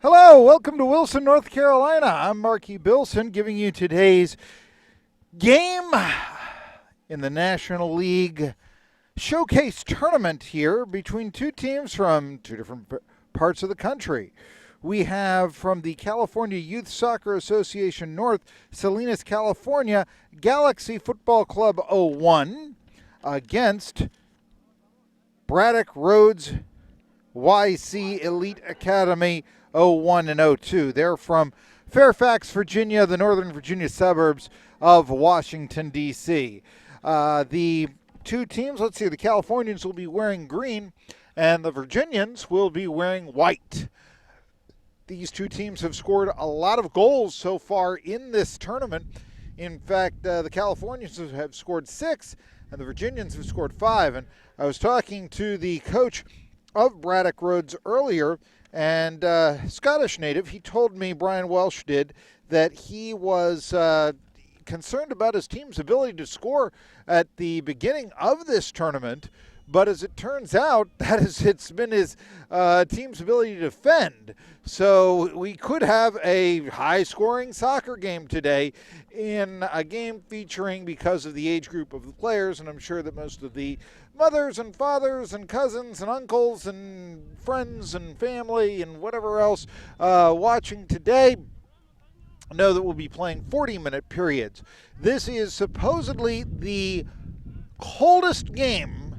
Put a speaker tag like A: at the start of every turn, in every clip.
A: Hello, welcome to Wilson, North Carolina. I'm Marky Bilson giving you today's game in the National League Showcase Tournament here between two teams from two different parts of the country. We have from the California Youth Soccer Association North, Salinas, California, Galaxy Football Club 01 against Braddock Rhodes YC Elite Academy 01 and 02. They're from Fairfax, Virginia, the Northern Virginia suburbs of Washington, D.C. The two teams, let's see, the Californians will be wearing green and the Virginians will be wearing white. These two teams have scored a lot of goals so far in this tournament. In fact, the Californians have scored 6 and the Virginians have scored 5. And I was talking to the coach of Braddock Rhodes earlier, and Scottish native, he told me, Brian Welsh did, that he was concerned about his team's ability to score at the beginning of this tournament, but as it turns out, it's been his team's ability to defend. So we could have a high-scoring soccer game today in a game featuring, because of the age group of the players, and I'm sure that most of the mothers and fathers and cousins and uncles and friends and family and whatever else watching today know that we'll be playing 40-minute periods. This is supposedly the coldest game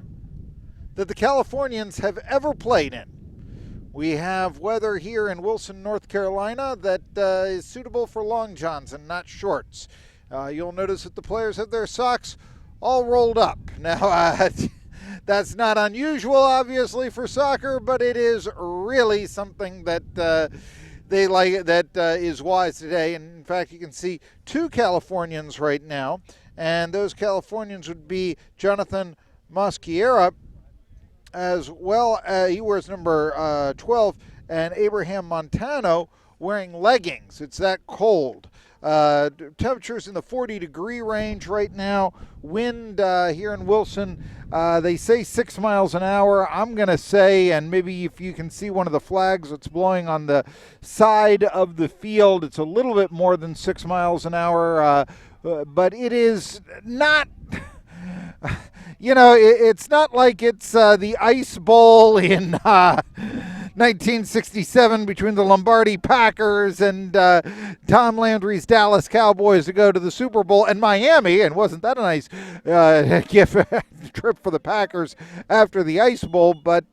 A: that the Californians have ever played in. We have weather here in Wilson, North Carolina that is suitable for long johns and not shorts. You'll notice that the players have their socks all rolled up. Now, that's not unusual, obviously, for soccer, but it is really something that they like, that is wise today. And in fact, you can see two Californians right now, and those Californians would be Jonathan Mosquera, as well as he wears number 12, and Abraham Montano wearing leggings. It's that cold. Temperatures in the 40-degree range right now. Wind here in Wilson, they say 6 miles an hour. I'm going to say, and maybe if you can see one of the flags that's blowing on the side of the field, it's a little bit more than 6 miles an hour, but it is not... it's not like it's the Ice Bowl in 1967 between the Lombardi Packers and Tom Landry's Dallas Cowboys to go to the Super Bowl and Miami. And wasn't that a nice gift trip for the Packers after the Ice Bowl? But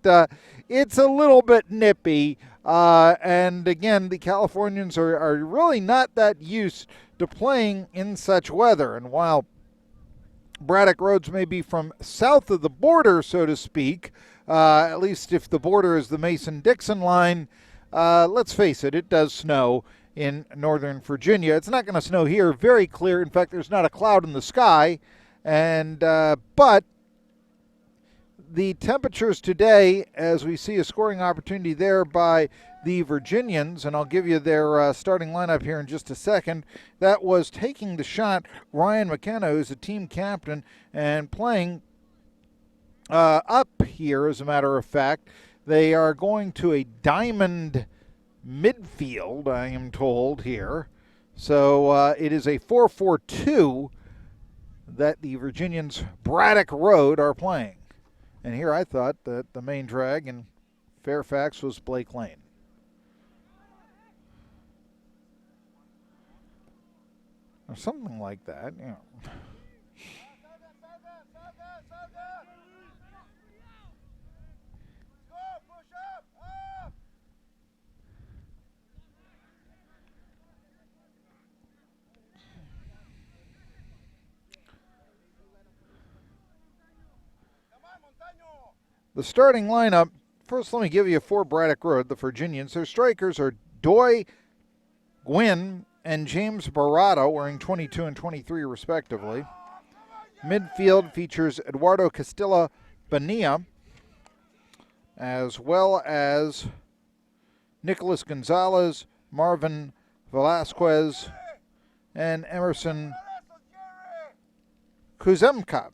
A: it's a little bit nippy. And again, the Californians are really not that used to playing in such weather. And while Braddock Rhodes may be from south of the border, so to speak, at least if the border is the Mason-Dixon line, let's face it, it does snow in Northern Virginia. It's not going to snow here, very clear. In fact, there's not a cloud in the sky. And but the temperatures today, as we see a scoring opportunity there by the Virginians, and I'll give you their starting lineup here in just a second. That was taking the shot, Ryan McKenna, who's a team captain, and playing up here, as a matter of fact. They are going to a diamond midfield, I am told here. So it is a 4-4-2 that the Virginians Braddock Road are playing. And here I thought that the main drag in Fairfax was Blake Lane. Or something like that, you know. The starting lineup, first let me give you for Braddock Road, the Virginians. Their strikers are Doy Gwynn and James Barata, wearing 22 and 23 respectively. Midfield features Eduardo Castilla Bonilla, as well as Nicholas Gonzalez, Marvin Velasquez, and Emerson Kuzemka.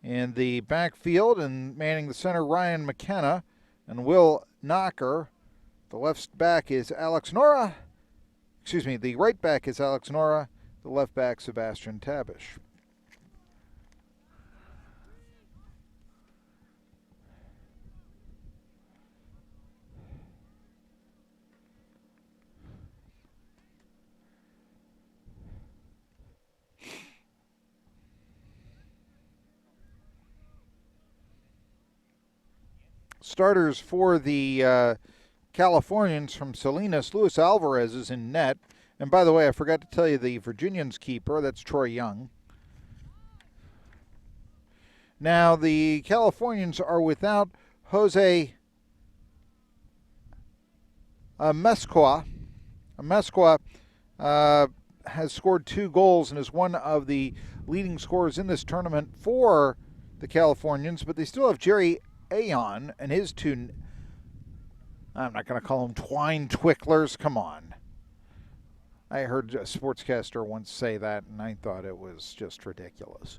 A: In the backfield and manning the center, Ryan McKenna and Will Knocker, The left back is Alex Nora. Excuse me, the right back is Alex Nora. The left back, Sebastian Tabish. Starters for the Californians from Salinas, Luis Alvarez is in net. And by the way, I forgot to tell you the Virginians keeper, that's Troy Young. Now, the Californians are without Jose Mesqua. Mesqua has scored 2 goals and is one of the leading scorers in this tournament for the Californians, but they still have Jerry Aon and his 2, I'm not going to call them twine twicklers, come on. I heard a sportscaster once say that, and I thought it was just ridiculous.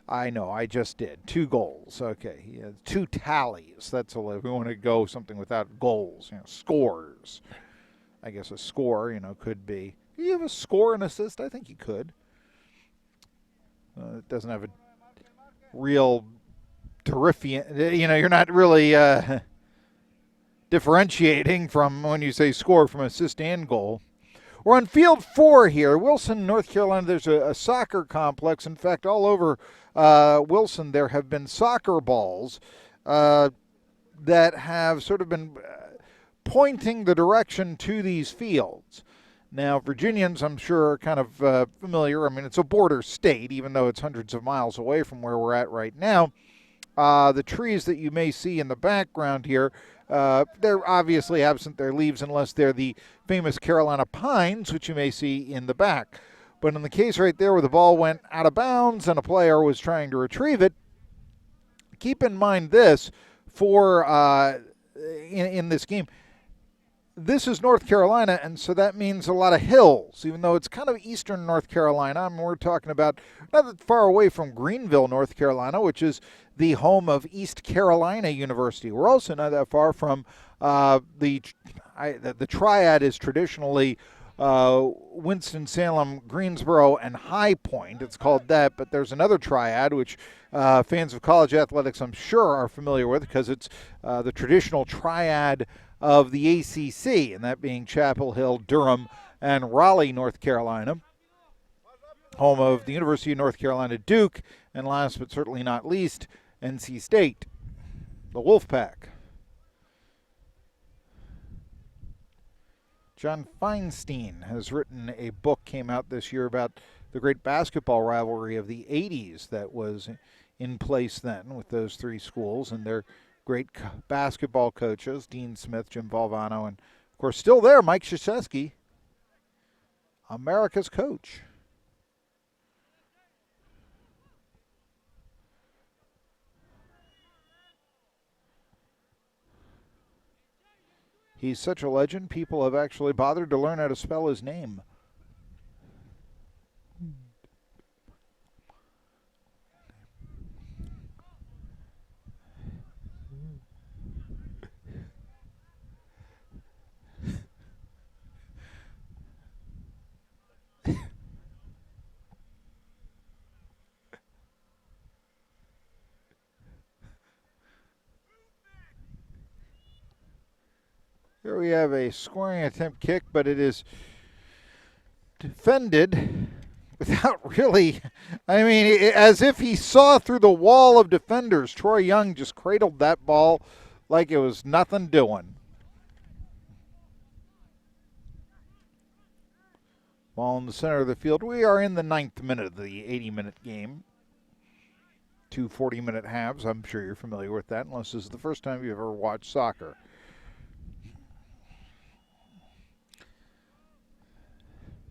A: I know, I just did. 2 goals, okay. Yeah, 2 tallies, that's a if we want to go something without goals, scores. I guess a score, could be. Do you have a score and assist? I think you could. It doesn't have a real terrific, you're not really differentiating from when you say score from assist and goal. We're on field 4 here. Wilson, North Carolina, there's a soccer complex. In fact, all over Wilson there have been soccer balls that have sort of been pointing the direction to these fields. Now, Virginians, I'm sure, are kind of familiar. I mean, it's a border state, even though it's hundreds of miles away from where we're at right now. The trees that you may see in the background here, they're obviously absent their leaves unless they're the famous Carolina pines, which you may see in the back. But in the case right there where the ball went out of bounds and a player was trying to retrieve it, keep in mind this for in this game. This is North Carolina, and so that means a lot of hills, even though it's kind of eastern North Carolina. I mean, we're talking about not that far away from Greenville, North Carolina, which is the home of East Carolina University. We're also not that far from the triad is traditionally Winston-Salem, Greensboro, and High Point. It's called that, but there's another triad, which fans of college athletics, I'm sure, are familiar with because it's the traditional triad of the ACC, and that being Chapel Hill, Durham, and Raleigh, North Carolina, home of the University of North Carolina, Duke, and last but certainly not least, NC State, the Wolfpack. John Feinstein has written a book, came out this year, about the great basketball rivalry of the 80s that was in place then with those 3 schools and their great basketball coaches, Dean Smith, Jim Valvano, and, of course, still there, Mike Krzyzewski, America's coach. He's such a legend, people have actually bothered to learn how to spell his name. Here we have a scoring attempt kick, but it is defended without really, I mean, as if he saw through the wall of defenders. Troy Young just cradled that ball like it was nothing doing. Ball in the center of the field. We are in the 9th minute of the 80-minute game. 2 40-minute halves. I'm sure you're familiar with that, unless this is the first time you've ever watched soccer.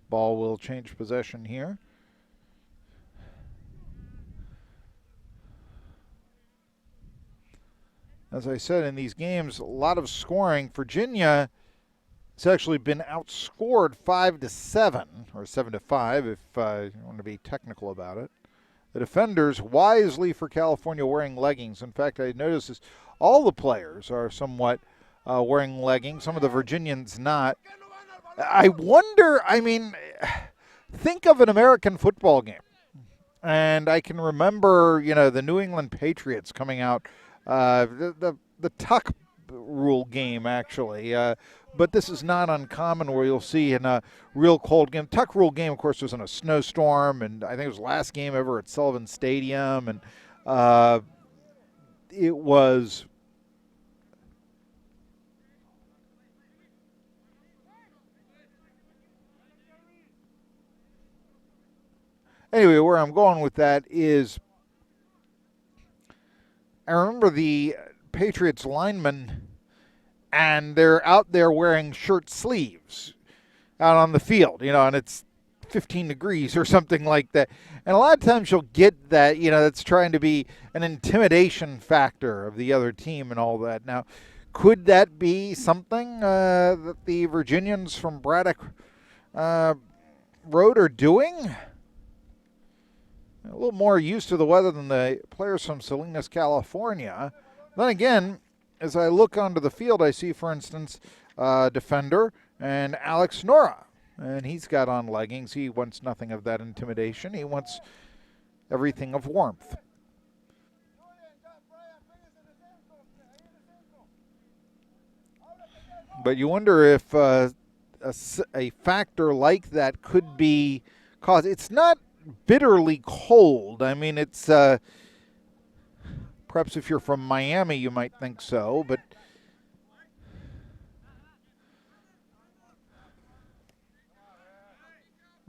A: Ball will change possession here. As I said, in these games, a lot of scoring. Virginia has actually been outscored 5-7, or 7-5 if you want to be technical about it. The defenders, wisely for California, wearing leggings. In fact, I noticed this, all the players are somewhat wearing leggings, some of the Virginians not. I wonder, I mean, think of an American football game. And I can remember, the New England Patriots coming out, the tuck rule game, actually. But this is not uncommon where you'll see in a real cold game. Tuck rule game, of course, was in a snowstorm, and I think it was the last game ever at Sullivan Stadium. And it was anyway, where I'm going with that is I remember the Patriots linemen, and they're out there wearing shirt sleeves out on the field, and it's 15 degrees or something like that. And a lot of times you'll get that, that's trying to be an intimidation factor of the other team and all that. Now, could that be something that the Virginians from Braddock Road are doing? A little more used to the weather than the players from Salinas, California. Then again, as I look onto the field, I see, for instance, defender and Alex Nora. And he's got on leggings. He wants nothing of that intimidation. He wants everything of warmth. But you wonder if a factor like that could be caused. It's not bitterly cold. I mean, it's perhaps if you're from Miami, you might think so, but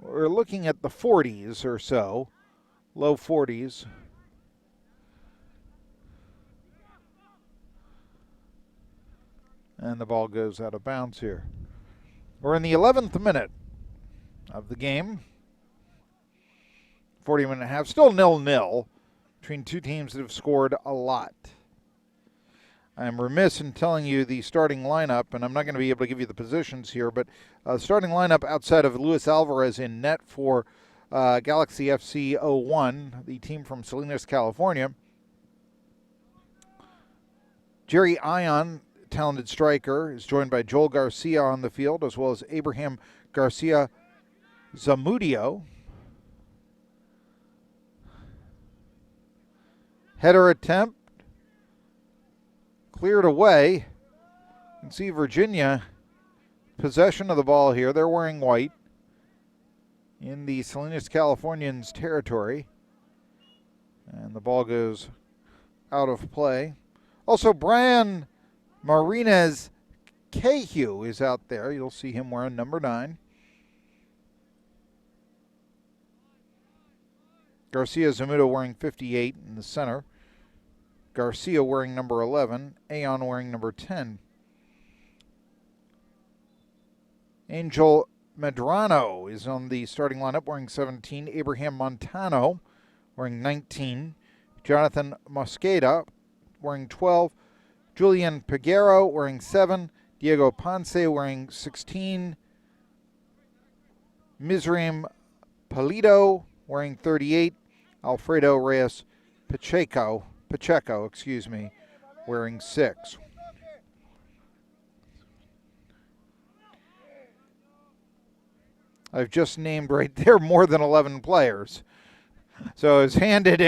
A: we're looking at the 40s or so, low 40s. And the ball goes out of bounds here. We're in the 11th minute of the game. 40-minute half, still 0-0 between two teams that have scored a lot. I'm remiss in telling you the starting lineup, and I'm not going to be able to give you the positions here, but starting lineup outside of Luis Alvarez in net for Galaxy FC 01, the team from Salinas, California. Jerry Ion, talented striker, is joined by Joel Garcia on the field, as well as Abraham Garcia Zamudio. Header attempt, cleared away. You can see Virginia possession of the ball here. They're wearing white in the Salinas Californians territory. And the ball goes out of play. Also, Brian Marinez Cahew is out there. You'll see him wearing number 9. Garcia Zamudo wearing 58 in the center. Garcia wearing number 11. Aon wearing number 10. Angel Medrano is on the starting lineup wearing 17. Abraham Montano wearing 19. Jonathan Mosqueda wearing 12. Julian Peguero wearing 7. Diego Ponce wearing 16. Mizraim Pulido wearing 38. Alfredo Reyes Pacheco, wearing 6. I've just named right there more than 11 players. So I was handed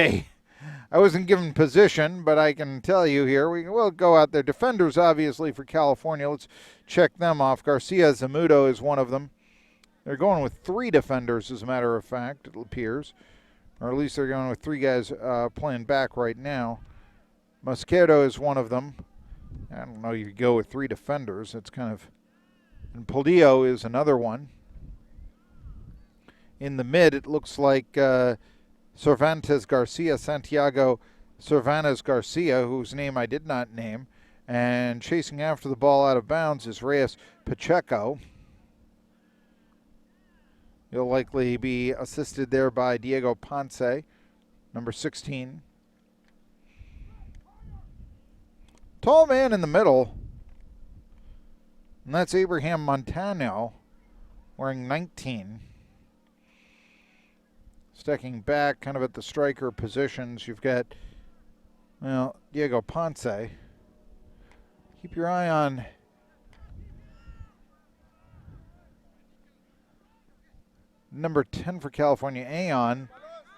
A: I wasn't given position, but I can tell you here, we'll go out there. Defenders, obviously, for California. Let's check them off. Garcia Zamudo is one of them. They're going with 3 defenders, as a matter of fact, it appears. Or at least they're going with 3 guys playing back right now. Mosquero is one of them. I don't know, you go with 3 defenders. It's kind of... And Pulido is another one. In the mid, it looks like Cervantes Garcia, Santiago Cervantes Garcia, whose name I did not name. And chasing after the ball out of bounds is Reyes Pacheco. He'll likely be assisted there by Diego Ponce, number 16. Tall man in the middle, and that's Abraham Montano, wearing 19. Stacking back kind of at the striker positions, you've got, Diego Ponce. Keep your eye on number 10 for California, Aon,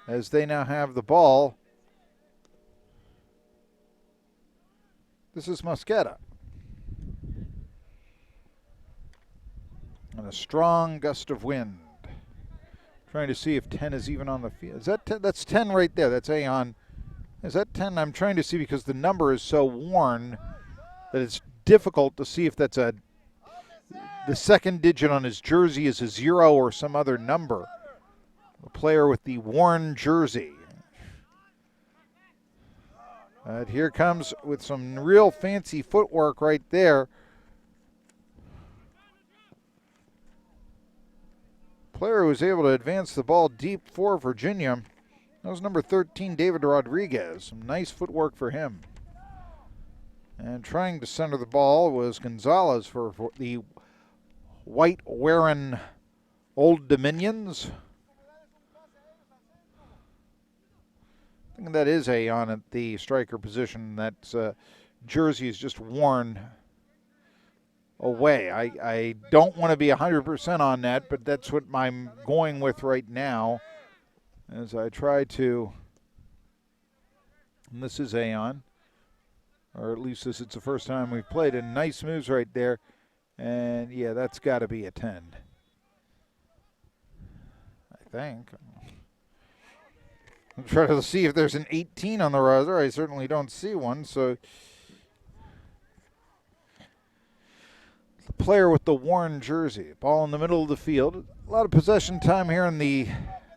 A: as they now have the ball. This is Mosqueda. And a strong gust of wind. Trying to see if 10 is even on the field. Is that 10? That's 10 right there. That's Aon. Is that 10? I'm trying to see because the number is so worn that it's difficult to see if that's the second digit on his jersey is a 0 or some other number. The player with the worn jersey. Here comes with some real fancy footwork right there. Player was able to advance the ball deep for Virginia. That was number 13, David Rodriguez. Some nice footwork for him. And trying to center the ball was Gonzalez for the white-wearing Old Dominions. I think that is Aon at the striker position. That jersey is just worn away. I don't want to be 100% on that, but that's what I'm going with right now as I try to. And this is Aon, or at least this is the first time we've played. And nice moves right there. And yeah, that's got to be a 10. I think. I'm trying to see if there's an 18 on the roster. I certainly don't see one. So the player with the worn jersey. Ball in the middle of the field. A lot of possession time here in the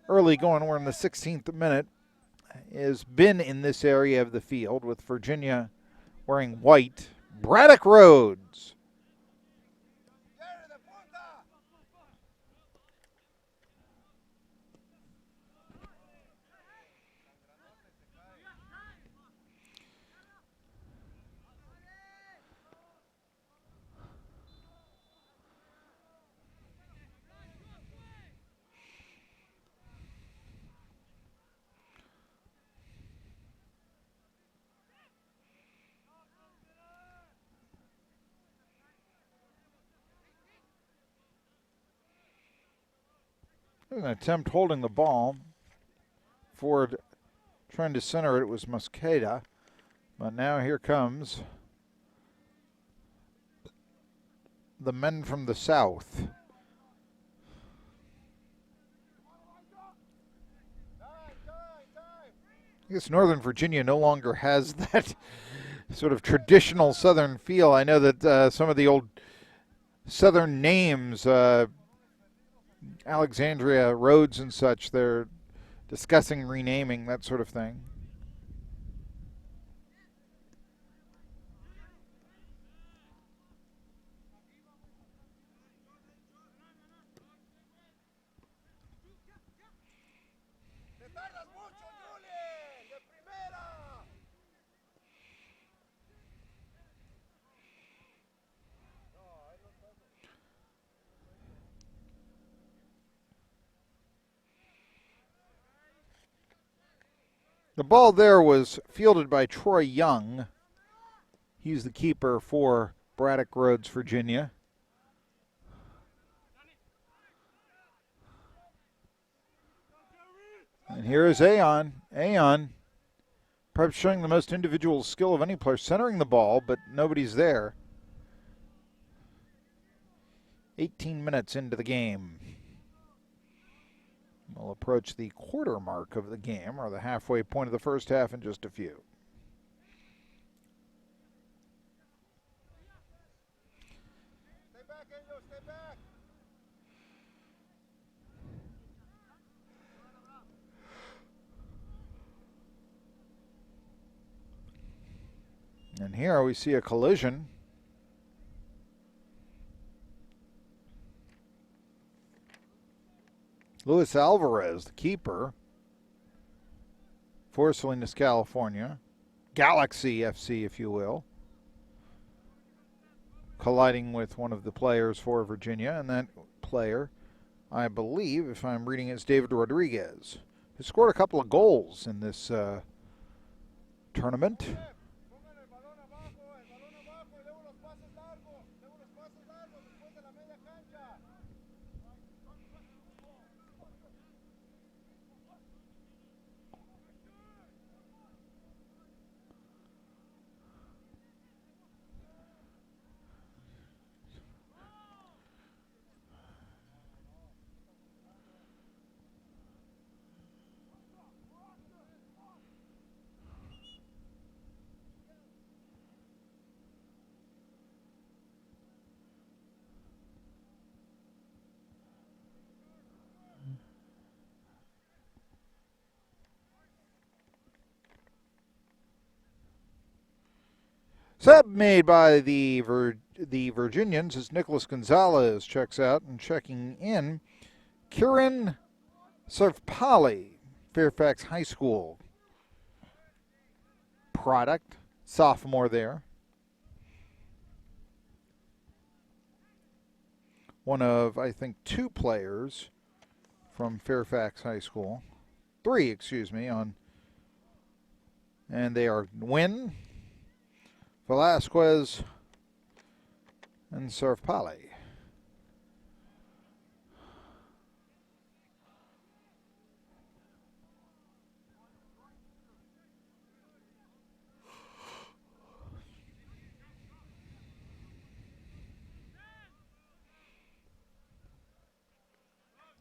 A: early going. We're in the 16th minute. Has been in this area of the field with Virginia wearing white. Braddock Rhodes. An attempt holding the ball. Ford trying to center it. It was Mosqueda. But now here comes the men from the south. I guess Northern Virginia no longer has that sort of traditional Southern feel. I know that some of the old Southern names, Alexandria, Rhodes and such, they're discussing renaming, that sort of thing. The ball there was fielded by Troy Young. He's the keeper for Braddock Rhodes, Virginia. And here is Aon. Aon, perhaps showing the most individual skill of any player, centering the ball, but nobody's there. 18 minutes into the game. We'll approach the quarter mark of the game, or the halfway point of the first half in just a few.
B: Stay back, Angel, stay back.
A: And here we see a collision. Luis Alvarez, the keeper for Salinas, California. Galaxy FC, if you will. Colliding with one of the players for Virginia. And that player, I believe, if I'm reading it, is David Rodriguez, who scored a couple of goals in this tournament. Sub made by the Virginians as Nicholas Gonzalez checks out, and checking in, Kieran Servpali, Fairfax High School product, sophomore there. One of, I think, two players from Fairfax High School. Three, excuse me, and they are Nguyen, Velasquez, and Servpali.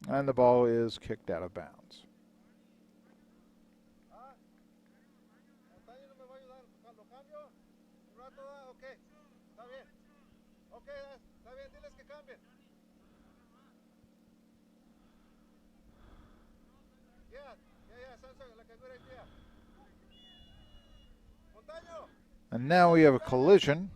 A: And the ball is kicked out of bounds. And now we have a collision.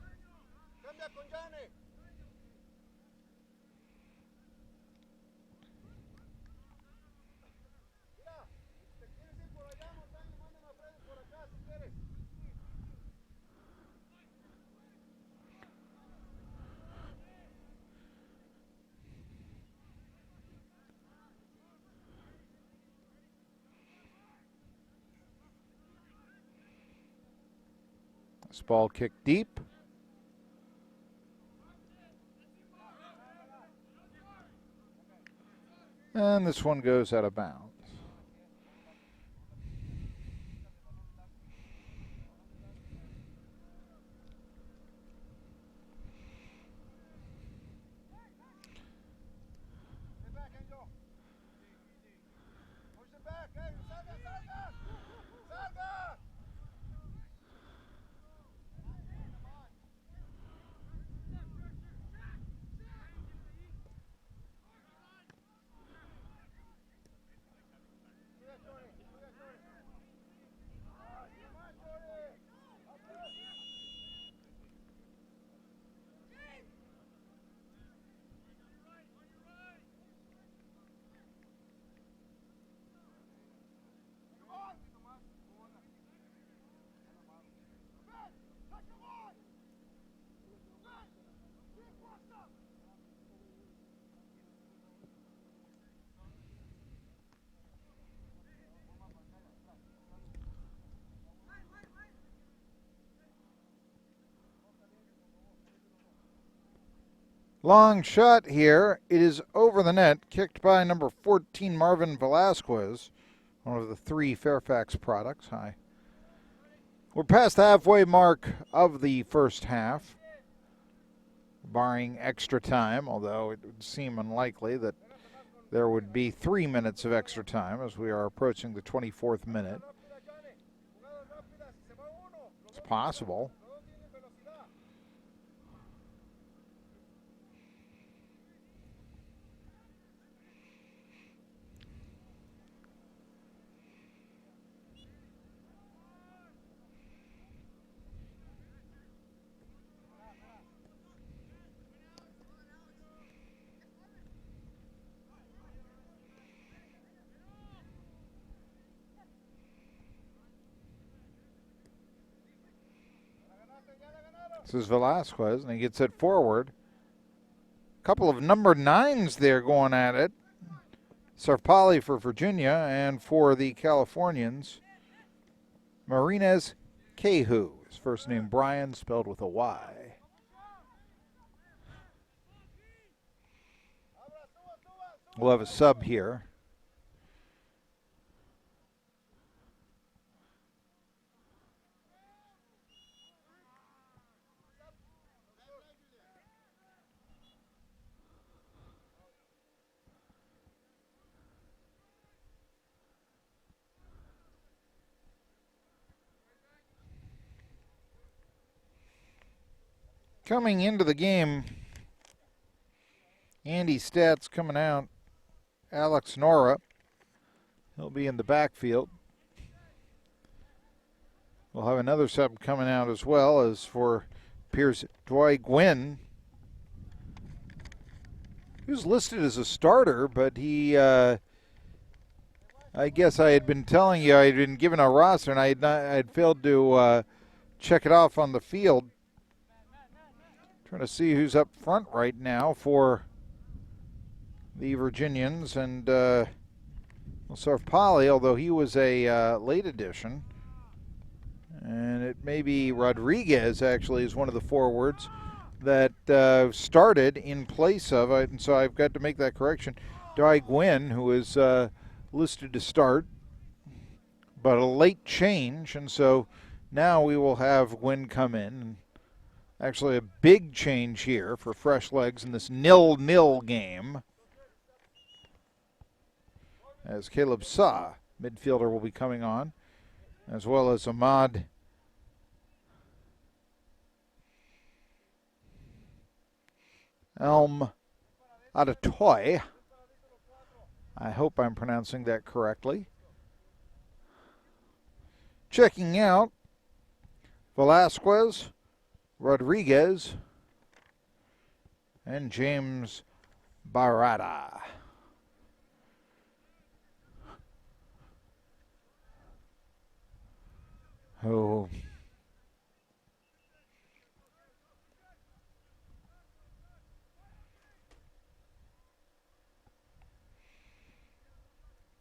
A: This ball kicked deep. And this one goes out of bounds. Long shot here. It is over the net, kicked by number 14, Marvin Velasquez, one of the three Fairfax products. Hi. We're past the halfway mark of the first half, barring extra time, although it would seem unlikely that there would be 3 minutes of extra time as we are approaching the 24th minute. It's possible. This is Velasquez, and he gets it forward. A couple of number 9s there going at it. Servpali for Virginia, and for the Californians, Marinez Kehu. His first name Brian, spelled with a Y. We'll have a sub here. Coming into the game, Andy Stats coming out. Alex Nora, he'll be in the backfield. We'll have another sub coming out as well as for Appears Dwight Gwynn, he was listed as a starter, but he, I guess I had been telling you I had been given a roster and I had failed to check it off on the field. Trying to see who's up front right now for the Virginians, and Sarfali, although he was a late addition. And it may be Rodriguez, actually, is one of the forwards that started in place of, and so I've got to make that correction, Dwight Gwynn, who is listed to start, but a late change, and so now we will have Gwynn come in. Actually, a big change here for fresh legs in this 0-0 game, as Caleb Sa, midfielder, will be coming on, as well as Ahmad Elm Adatoy. I hope I'm pronouncing that correctly. Checking out Velasquez, Rodriguez, and James Barada. Oh.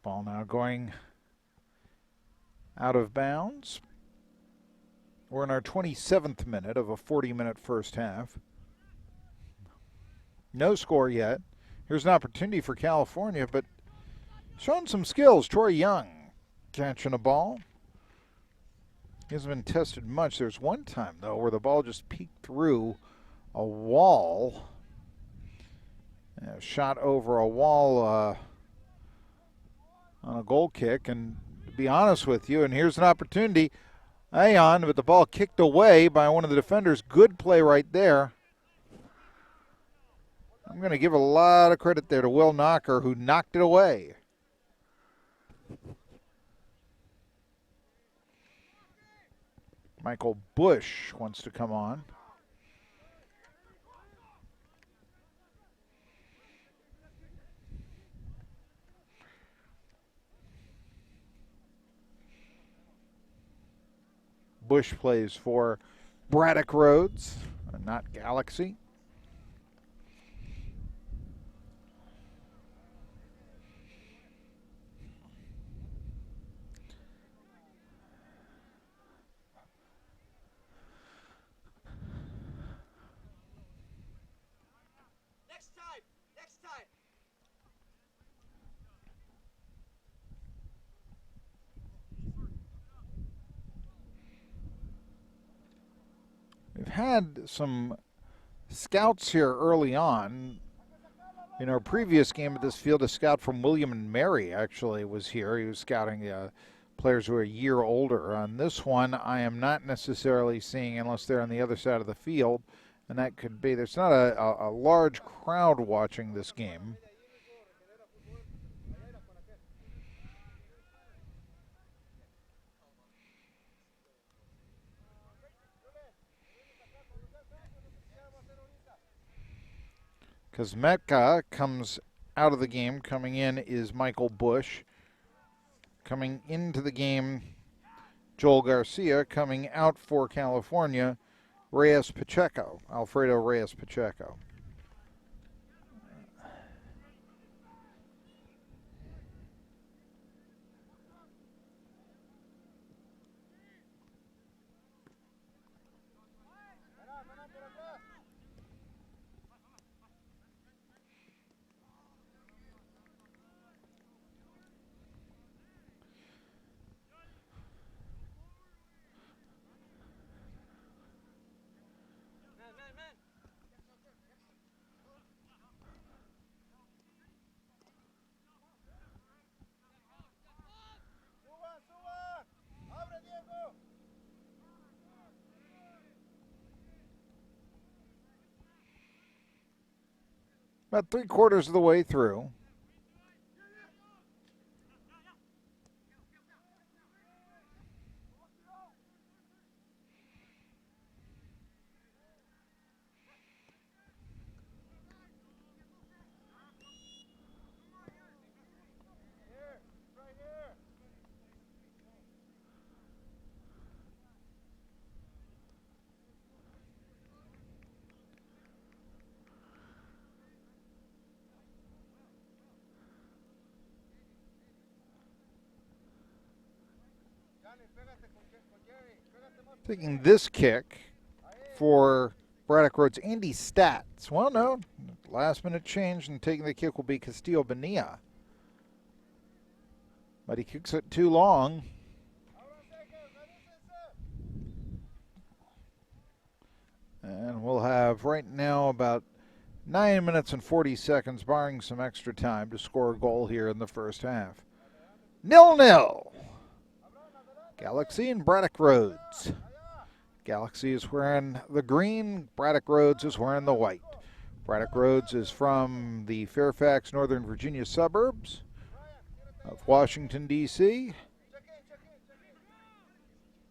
A: Ball now going out of bounds. We're in our 27th minute of a 40-minute first half. No score yet. Here's an opportunity for California, but showing some skills. Troy Young catching a ball. He hasn't been tested much. There's one time, though, where the ball just peeked through a wall. Shot over a wall on a goal kick. And to be honest with you, and here's an opportunity. Ayon, but the ball kicked away by one of the defenders. Good play right there. I'm going to give a lot of credit there to Will Knocker, who knocked it away. Michael Bush wants to come on. Bush plays for Braddock Rhodes, not Galaxy.
B: Next time.
A: We've had some scouts here early on. In our previous game at this field, a scout from William and Mary actually was here. He was scouting players who are a year older. On this one, I am not necessarily seeing, unless they're on the other side of the field, and that could be, there's not a large crowd watching this game. Kosmetka comes out of the game. Coming in is Michael Bush. Coming into the game, Joel Garcia. Coming out for California, Reyes Pacheco, Alfredo Reyes Pacheco. About 3/4 of the way through. Taking this kick for Braddock Road's Andy Stats. Well, no, last minute change, and taking the kick will be Castillo Bonilla. But he kicks it too long. And we'll have right now about 9 minutes and 40 seconds, barring some extra time, to score a goal here in the first half. 0-0. Galaxy and Braddock Roads. Galaxy is wearing the green. Braddock Roads is wearing the white. Braddock Roads is from the Fairfax, Northern Virginia suburbs of Washington, D.C.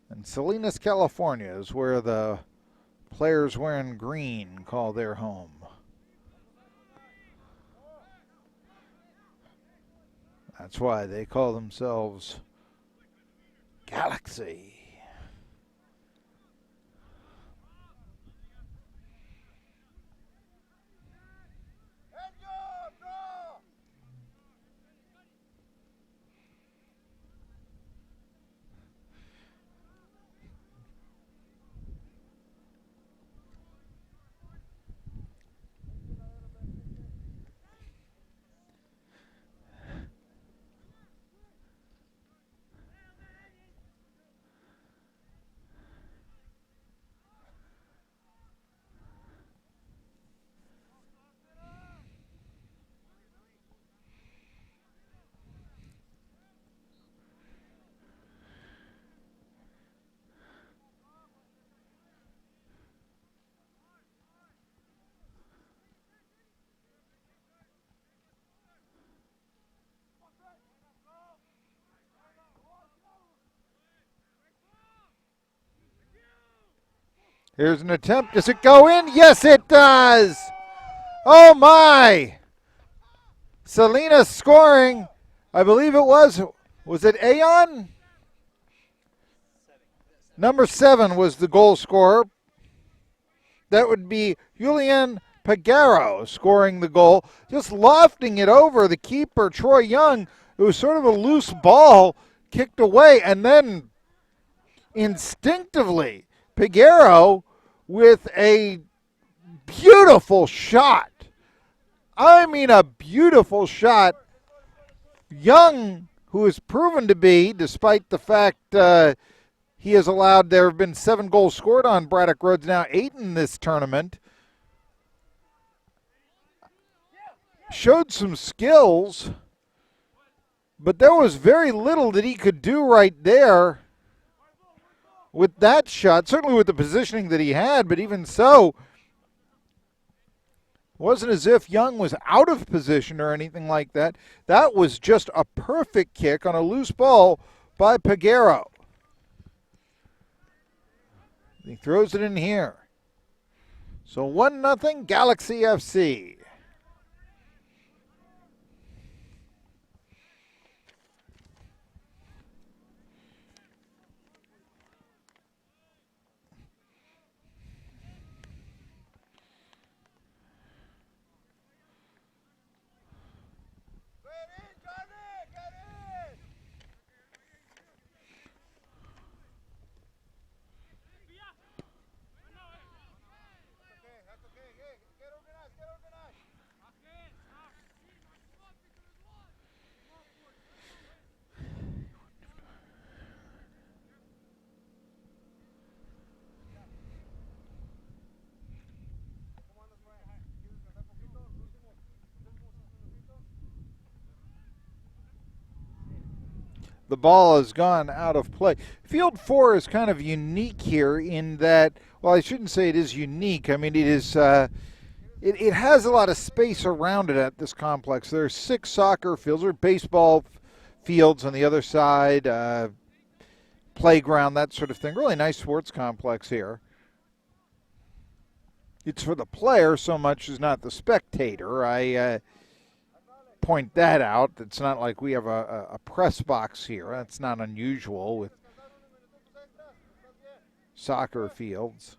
A: And Salinas, California is where the players wearing green call their home. That's why they call themselves Galaxy. Here's an attempt. Does it go in? Yes, it does. Oh, my. Salinas scoring. I believe it was it Aon? Number 7 was the goal scorer. That would be Julian Pagaro scoring the goal, just lofting it over the keeper, Troy Young. It was sort of a loose ball kicked away, and then instinctively, Pagaro with a beautiful shot. I mean, a beautiful shot. Young, who has proven to be, despite the fact he has allowed, there have been 7 goals scored on Braddock Roads, now 8 in this tournament, showed some skills, but there was very little that he could do right there with that shot, certainly with the positioning that he had, but even so, wasn't as if Young was out of position or anything like that. That was just a perfect kick on a loose ball by Pagaro. He throws it in here. So 1-0 Galaxy FC. The ball has gone out of play. Field 4 is kind of unique here in that, well, I shouldn't say it is unique. I mean, it is. It has a lot of space around it at this complex. There are 6 soccer fields or baseball fields on the other side, playground, that sort of thing. Really nice sports complex here. It's for the player so much as not the spectator. I point that out. It's not like we have a press box here. That's not unusual with soccer fields.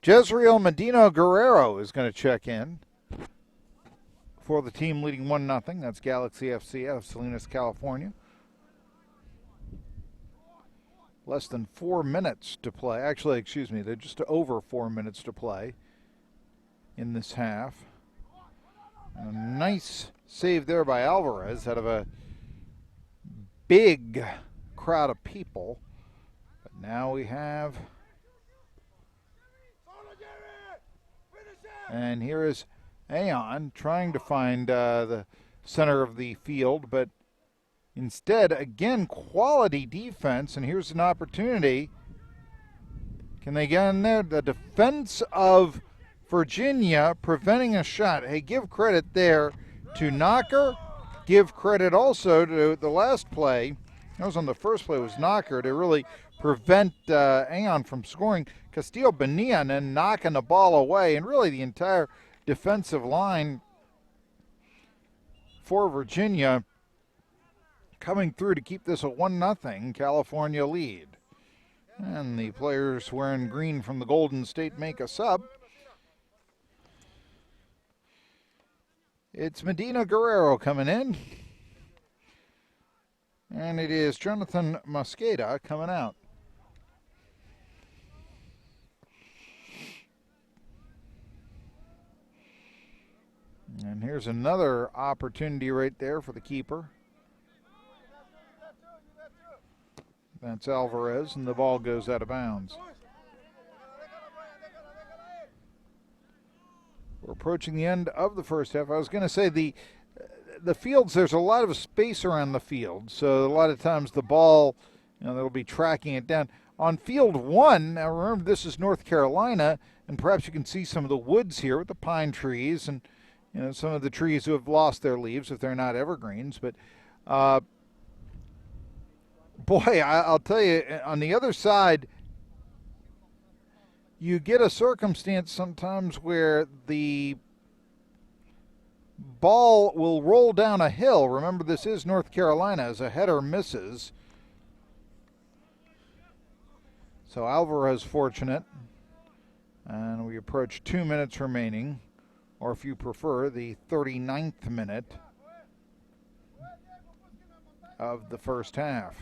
A: Jezreel Medina Guerrero is going to check in for the team leading 1-0. That's Galaxy FC out of Salinas, California. Less than 4 minutes to play. Actually, excuse me, they're just over 4 minutes to play in this half. And a nice save there by Alvarez out of a big crowd of people. But now we have... And here is Aon trying to find the center of the field, but instead, again, quality defense, and here's an opportunity. Can they get in there? The defense of Virginia preventing a shot. Hey, give credit there to Knocker. Give credit also to the last play. That was on the first play, was Knocker to really prevent Aon from scoring. Castillo Bonilla and then knocking the ball away, and really the entire defensive line for Virginia coming through to keep this a 1-0 California lead. And the players wearing green from the Golden State make a sub. It's Medina Guerrero coming in. And it is Jonathan Mosqueda coming out. And here's another opportunity right there for the keeper. That's Alvarez, and the ball goes out of bounds. We're approaching the end of the first half. I was going to say the fields, there's a lot of space around the field, so a lot of times the ball, they'll be tracking it down. On field one, now remember this is North Carolina, and perhaps you can see some of the woods here with the pine trees and some of the trees who have lost their leaves if they're not evergreens. But boy, I'll tell you, on the other side, you get a circumstance sometimes where the ball will roll down a hill. Remember, this is North Carolina, as a header misses. So Alvarez fortunate. And we approach 2 minutes remaining, or if you prefer, the 39th minute of the first half.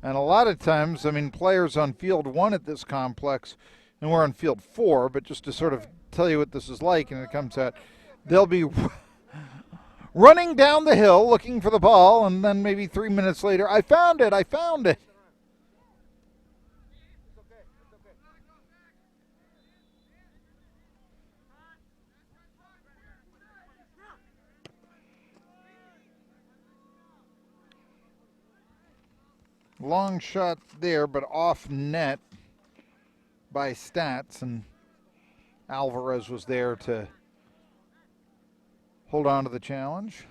A: And a lot of times, players on field one at this complex, and we're on field 4, but just to sort of tell you what this is like, and it comes out, they'll be running down the hill looking for the ball, and then maybe 3 minutes later, I found it. Long shot there, but off net by Stats, and Alvarez was there to hold on to the challenge.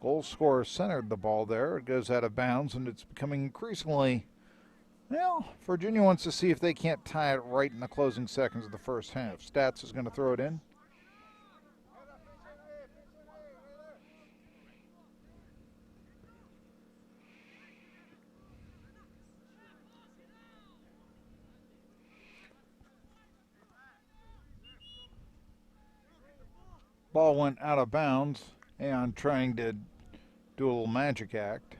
A: Goal scorer centered the ball there. It goes out of bounds, and it's becoming increasingly, Virginia wants to see if they can't tie it right in the closing seconds of the first half. Stats is going to throw it in. Ball went out of bounds, and trying to do a little magic act.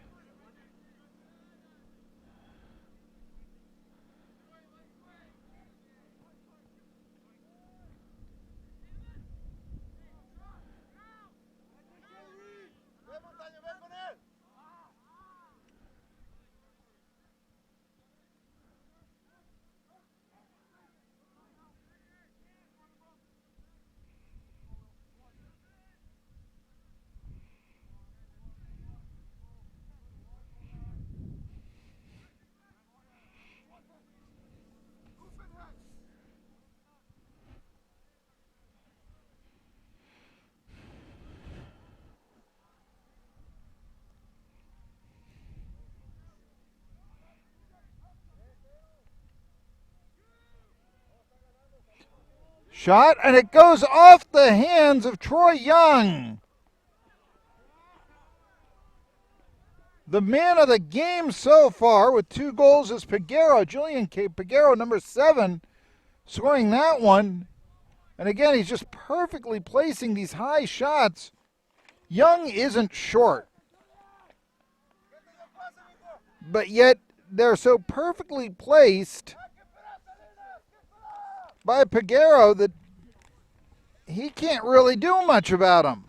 A: Shot, and it goes off the hands of Troy Young. The man of the game so far with 2 goals is Peguero. Julian Peguero, number 7, scoring that one. And again, he's just perfectly placing these high shots. Young isn't short, but yet they're so perfectly placed by Peguero that he can't really do much about them.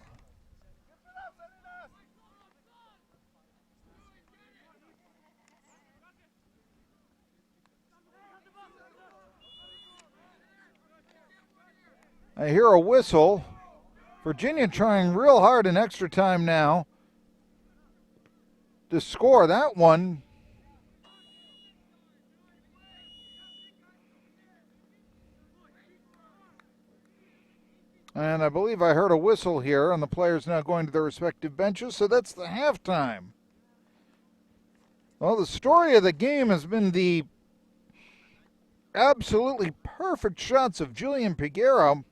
A: I hear a whistle. Virginia trying real hard in extra time now to score that one. And I believe I heard a whistle here, and the players now going to their respective benches, so that's the halftime. Well, the story of the game has been the absolutely perfect shots of Julian Peguero.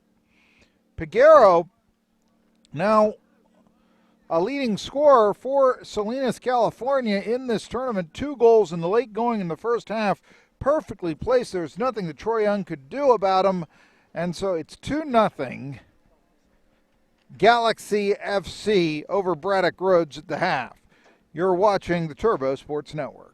A: Peguero now a leading scorer for Salinas, California in this tournament. 2 goals in the late going in the first half. Perfectly placed. There's nothing that Troy Young could do about him. And so it's 2-0 Galaxy FC over Braddock Rhodes at the half. You're watching the Turbo Sports Network.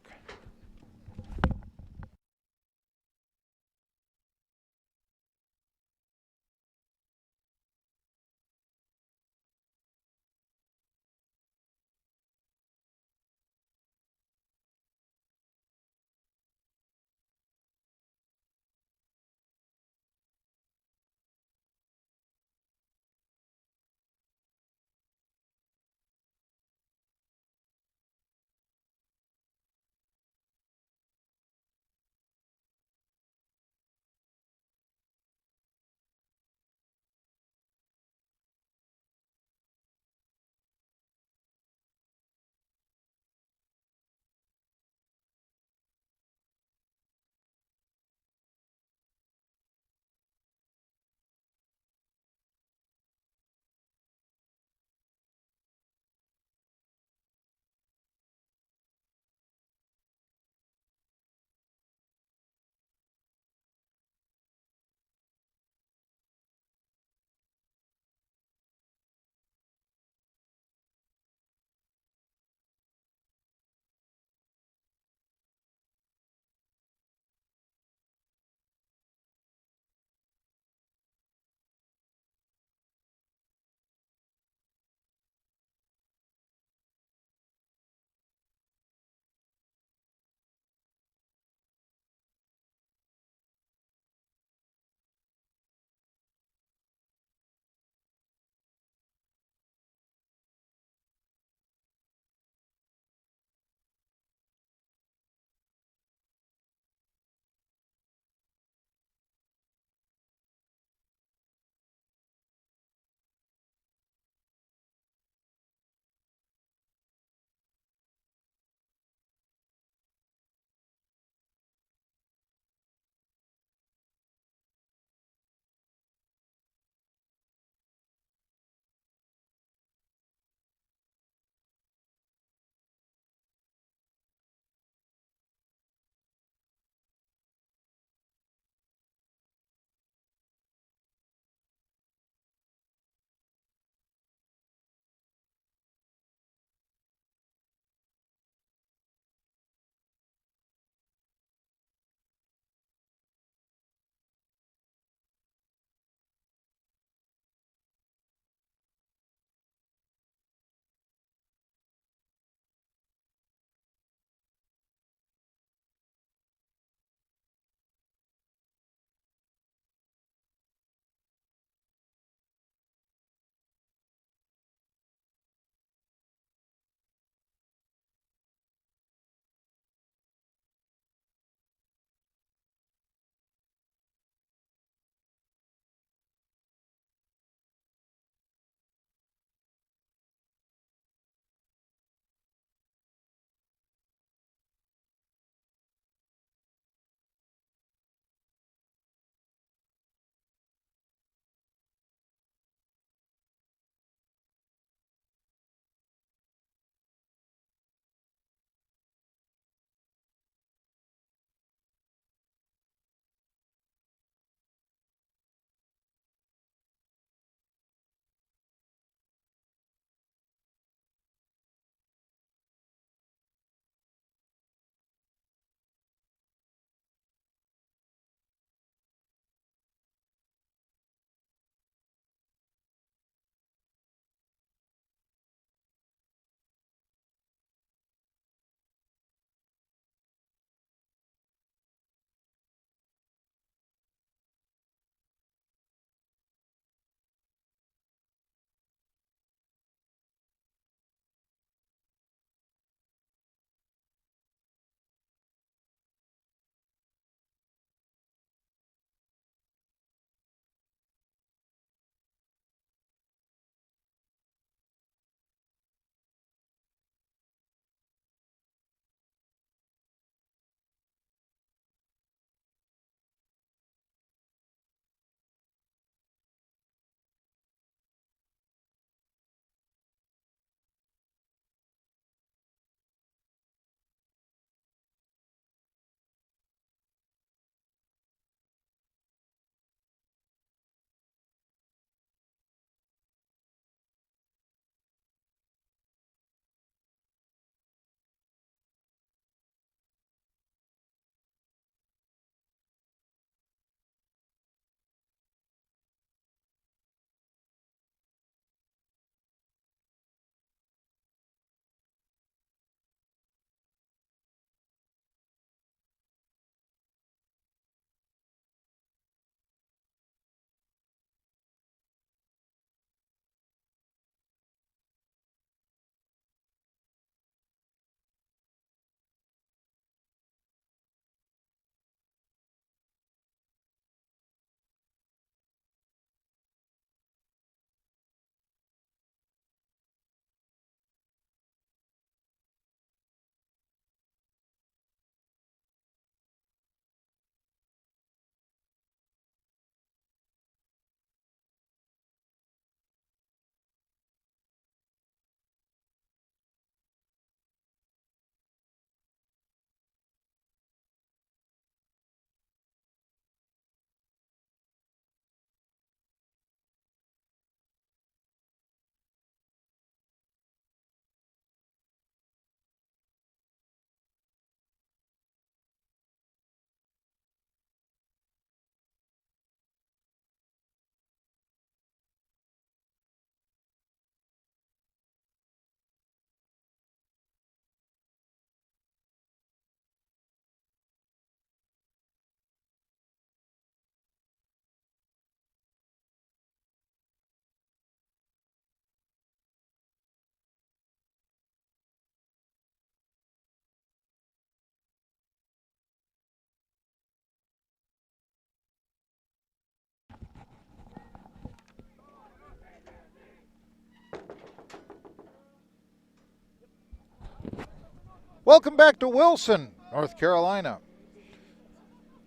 A: Welcome back to Wilson, North Carolina.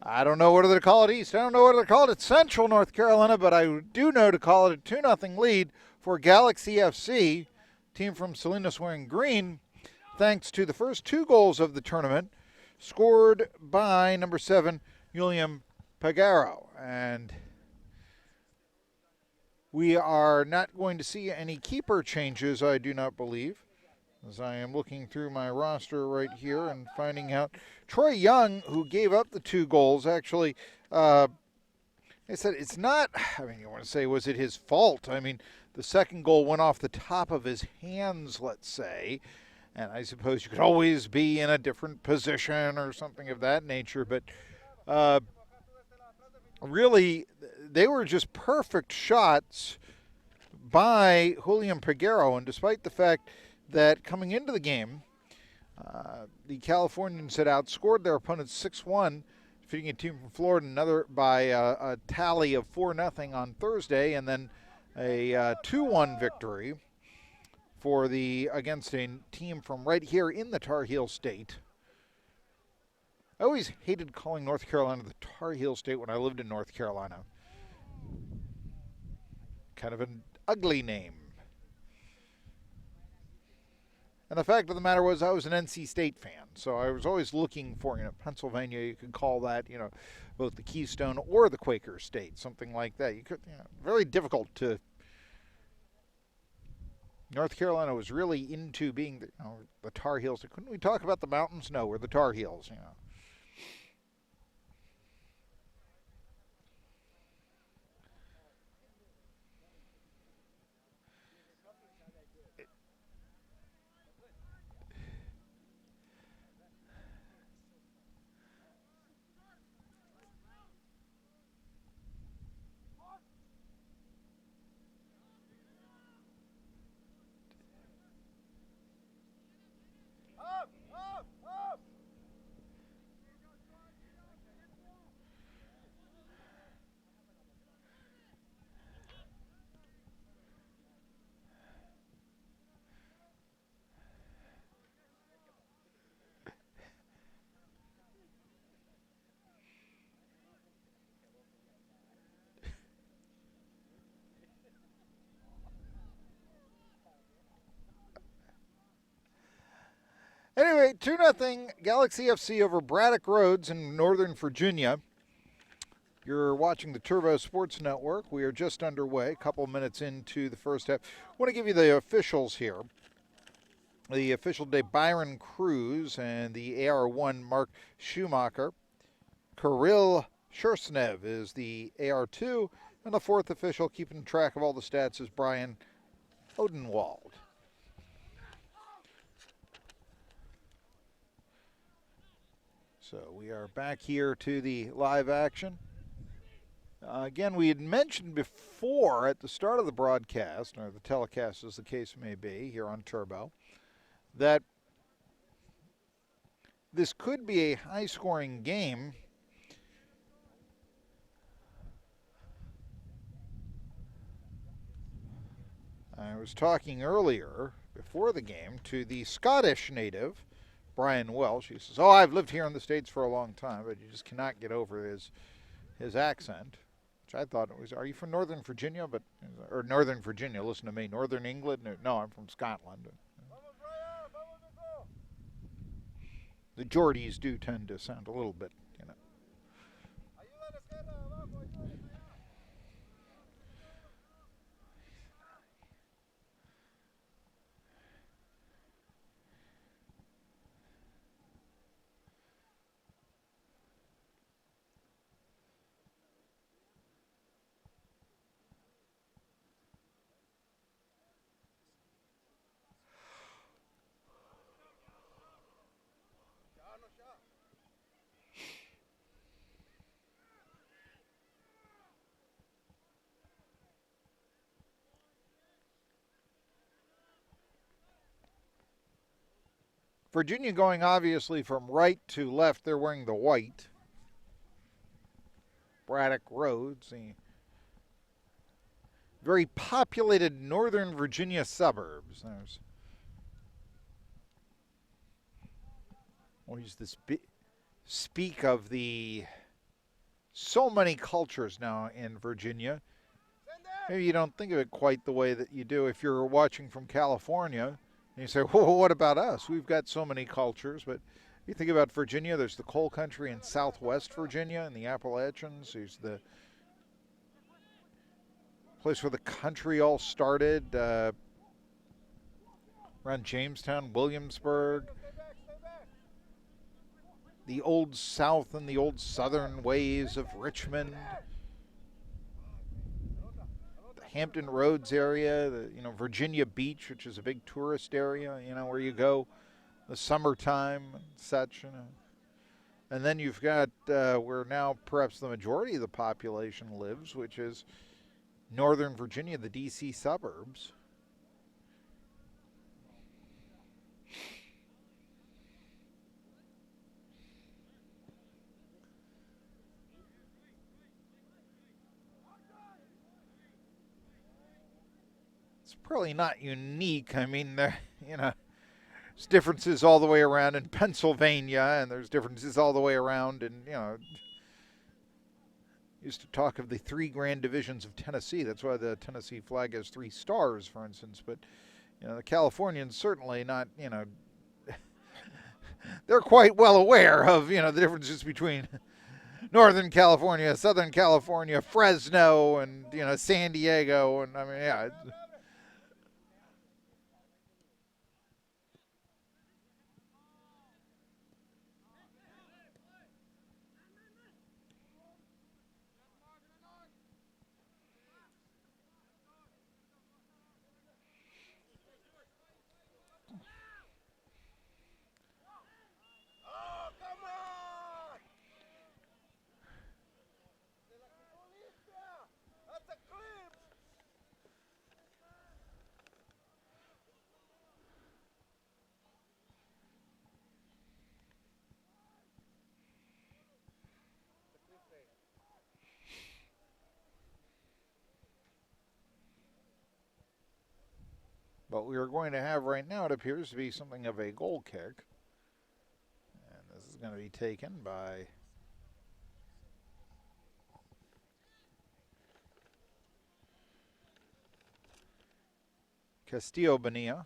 A: I don't know whether to call it East. I don't know whether to call it Central North Carolina, but I do know to call it a 2-0 lead for Galaxy FC, team from Salinas wearing green, thanks to the first 2 goals of the tournament, scored by number 7, William Pagaro. And we are not going to see any keeper changes, I do not believe, as I am looking through my roster right here and finding out. Troy Young, who gave up the 2 goals, actually, I said it's not, I mean, you want to say, was it his fault? I mean, the second goal went off the top of his hands, let's say, and I suppose you could always be in a different position or something of that nature, but really, they were just perfect shots by Julian Pagaro, and despite the fact that coming into the game, the Californians had outscored their opponents 6-1, defeating a team from Florida, another by a tally of 4-0 on Thursday, and then a 2-1 victory against a team from right here in the Tar Heel State. I always hated calling North Carolina the Tar Heel State when I lived in North Carolina. Kind of an ugly name. And the fact of the matter was I was an NC State fan, so I was always looking for, Pennsylvania, you could call that, both the Keystone or the Quaker State, something like that. You could, very difficult to. North Carolina was really into being the Tar Heels. Couldn't we talk about the mountains? No, we're the Tar Heels,
B: Up, up, up.
A: Anyway, 2-0 Galaxy FC over Braddock Roads in Northern Virginia. You're watching the Turbo Sports Network. We are just underway, a couple minutes into the first half. I want to give you the officials here. The official today, Byron Cruz and the AR1 Mark Schumacher. Kirill Shersnev is the AR2. And the fourth official, keeping track of all the stats, is Brian Odenwald. So we are back here to the live action. Again, we had mentioned before at the start of the broadcast, or the telecast as the case may be, here on Turbo, that this could be a high-scoring game. I was talking earlier, before the game, to the Scottish native, Brian Welsh. He says, I've lived here in the States for a long time, but you just cannot get over his accent, which I thought it was, are you from Northern Virginia? Or Northern Virginia, listen to me, Northern England? No, I'm from Scotland. The Geordies do tend to sound a little bit, Virginia going obviously from right to left. They're wearing the white. Braddock Roads, the very populated Northern Virginia suburbs. There's always speak of the so many cultures now in Virginia. Maybe you don't think of it quite the way that you do if you're watching from California. And you say, well, what about us? We've got so many cultures. But you think about Virginia, there's the coal country in southwest Virginia and the Appalachians. There's the place where the country all started, around Jamestown, Williamsburg. The old South and the old Southern ways of Richmond. Hampton Roads area, Virginia Beach, which is a big tourist area, where you go the summertime and such. And then you've got where now perhaps the majority of the population lives, which is Northern Virginia, the D.C. suburbs. Probably not unique. I mean, there's differences all the way around in Pennsylvania, and there's differences all the way around in, used to talk of the 3 grand divisions of Tennessee. That's why the Tennessee flag has 3 stars, for instance. But, the Californians certainly not, they're quite well aware of, the differences between Northern California, Southern California, Fresno, and, San Diego. And, I mean, yeah. What we are going to have right now, it appears to be something of a goal kick. And this is going to be taken by Castillo Bonilla.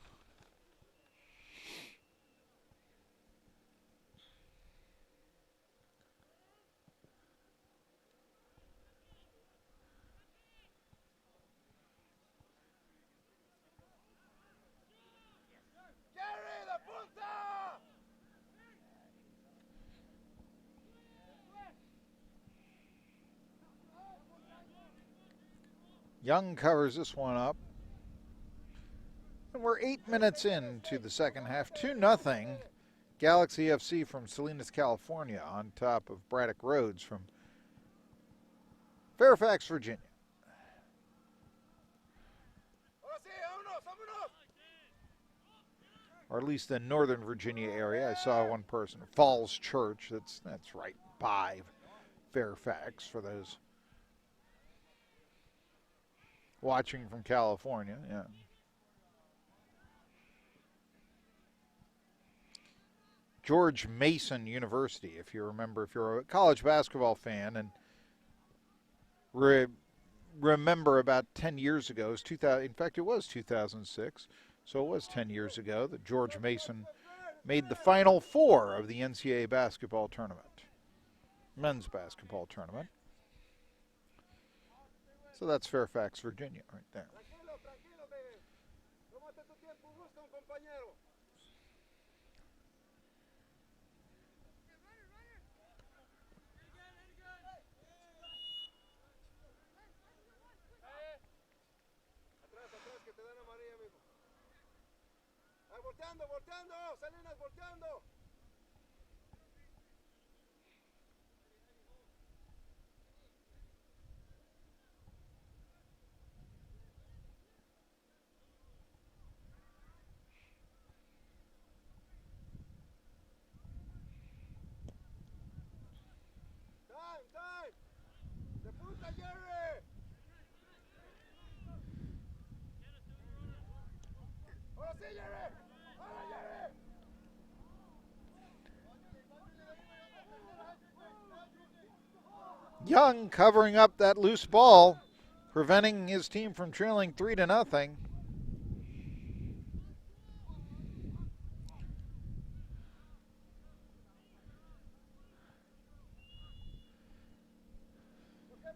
A: Young covers this one up. And we're 8 minutes into the second half. 2-0 Galaxy FC from Salinas, California on top of Braddock Rhodes from Fairfax, Virginia. Or at least the Northern Virginia area. I saw one person, Falls Church, that's right by Fairfax for those watching from California, yeah. George Mason University, if you remember, if you're a college basketball fan and remember about 10 years ago, in fact, it was 2006, so it was 10 years ago that George Mason made the Final Four of the NCAA basketball tournament, men's basketball tournament. So that's Fairfax, Virginia, right there.
B: Volteando, Salinas volteando. Time. De punta, Jerry. Ahora sí, Jerry. Ahora, Jerry.
A: Young covering up that loose ball, preventing his team from trailing 3-0.
B: Okay,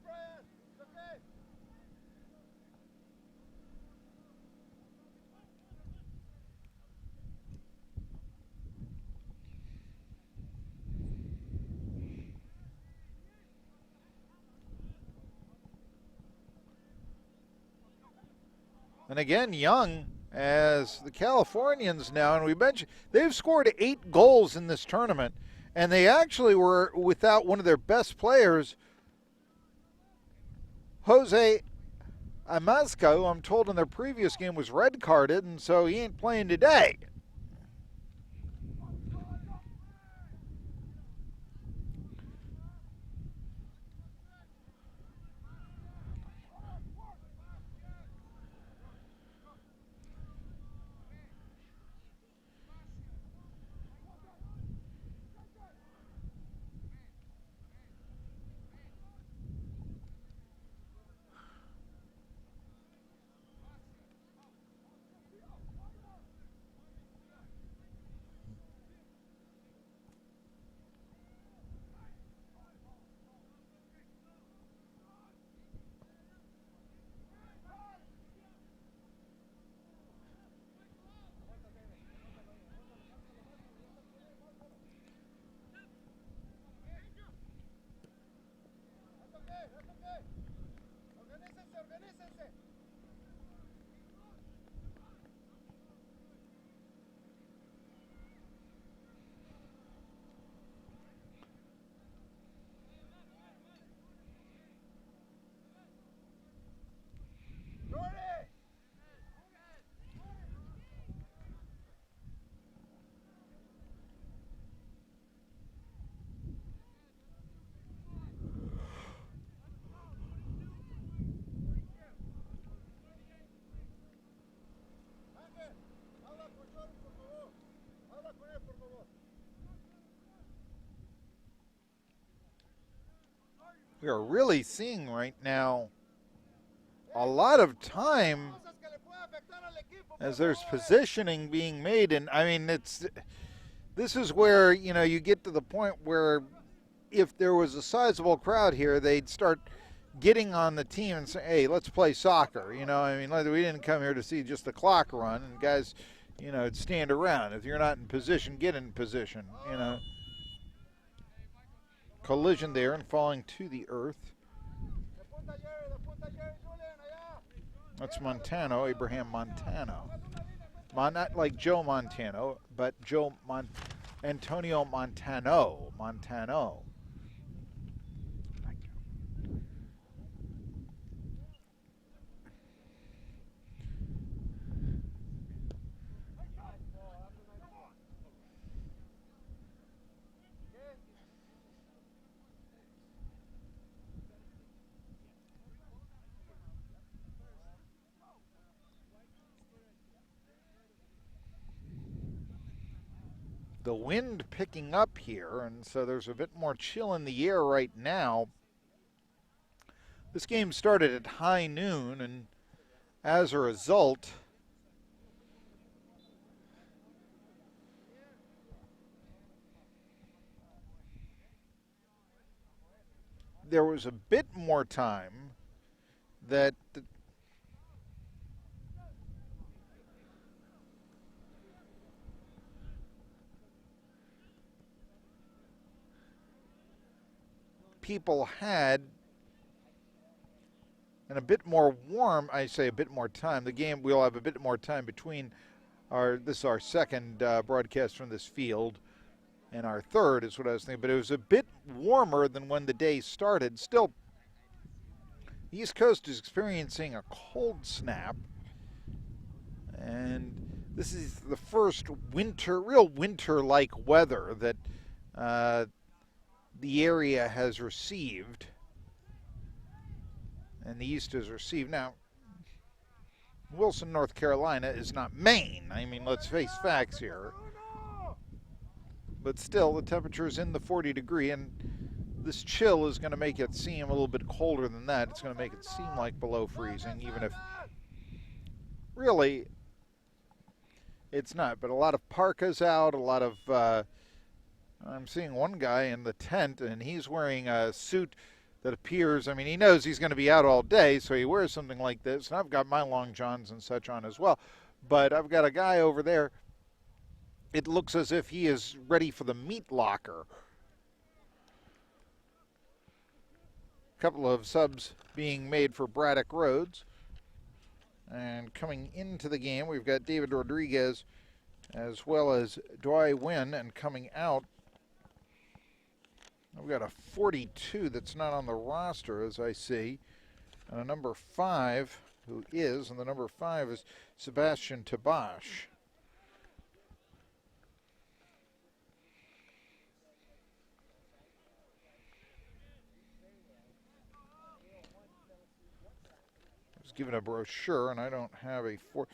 B: Brian. It's okay.
A: And again, Young, as the Californians now, and we mentioned they've scored 8 goals in this tournament, and they actually were without one of their best players, Jose Amazco, who I'm told in their previous game was red carded, and so he ain't playing today.
B: That's okay. That's okay. Organícense, organícense. Jordi! Ángel, habla con Jordi, por favor. Habla con él, por favor.
A: We are really seeing right now a lot of time
B: Cosas que le pueden afectar al equipo, por
A: as there's
B: favor.
A: positioning being made, and I mean this is where you get to the point where if there was a sizable crowd here, they'd start getting on the team and say, hey, let's play soccer. I mean, we didn't come here to see just the clock run, and guys, stand around. If you're not in position, get in position. Collision there and falling to the earth.
B: De punta Jerry, Julian, allá.
A: That's Montano, Abraham Montano. Not like Joe Montano, but Antonio Montano. Montano. The wind picking up here, and so there's a bit more chill in the air right now. This game started at high noon, and as a result, there was a bit more time that people had, and a bit more warm. I say a bit more time. The game, we'll have a bit more time between this is our second broadcast from this field, and our third is what I was thinking. But it was a bit warmer than when the day started. Still, the East Coast is experiencing a cold snap, and this is the first real winter-like weather that the area has received, and the East has received. Now, Wilson, North Carolina is not Maine. I mean, let's face facts here. But still, the temperature is in the 40 degree, and this chill is going to make it seem a little bit colder than that. It's going to make it seem like below freezing, even if really it's not. But a lot of parkas out, a lot of I'm seeing one guy in the tent, and he's wearing a suit that appears, I mean, he knows he's going to be out all day, so he wears something like this. And I've got my long johns and such on as well. But I've got a guy over there. It looks as if he is ready for the meat locker. A couple of subs being made for Braddock Rhodes. And coming into the game, we've got David Rodriguez as well as Dwyer Wynn, and coming out, we've got a 42 that's not on the roster, as I see, and a number 5 who is, and the number 5 is Sebastian Tabash. I was given a brochure, and I don't have a 4.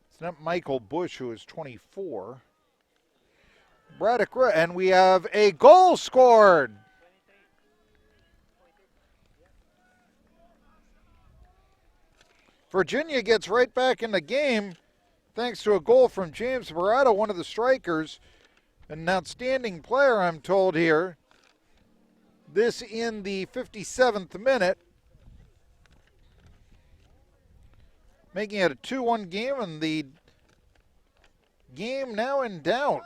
A: It's not Michael Bush, who is 24. Braddock, and we have a goal scored. Virginia gets right back in the game thanks to a goal from James Barata, one of the strikers. An outstanding player, I'm told here. This in the 57th minute. Making it a 2-1 game, and the game now in doubt.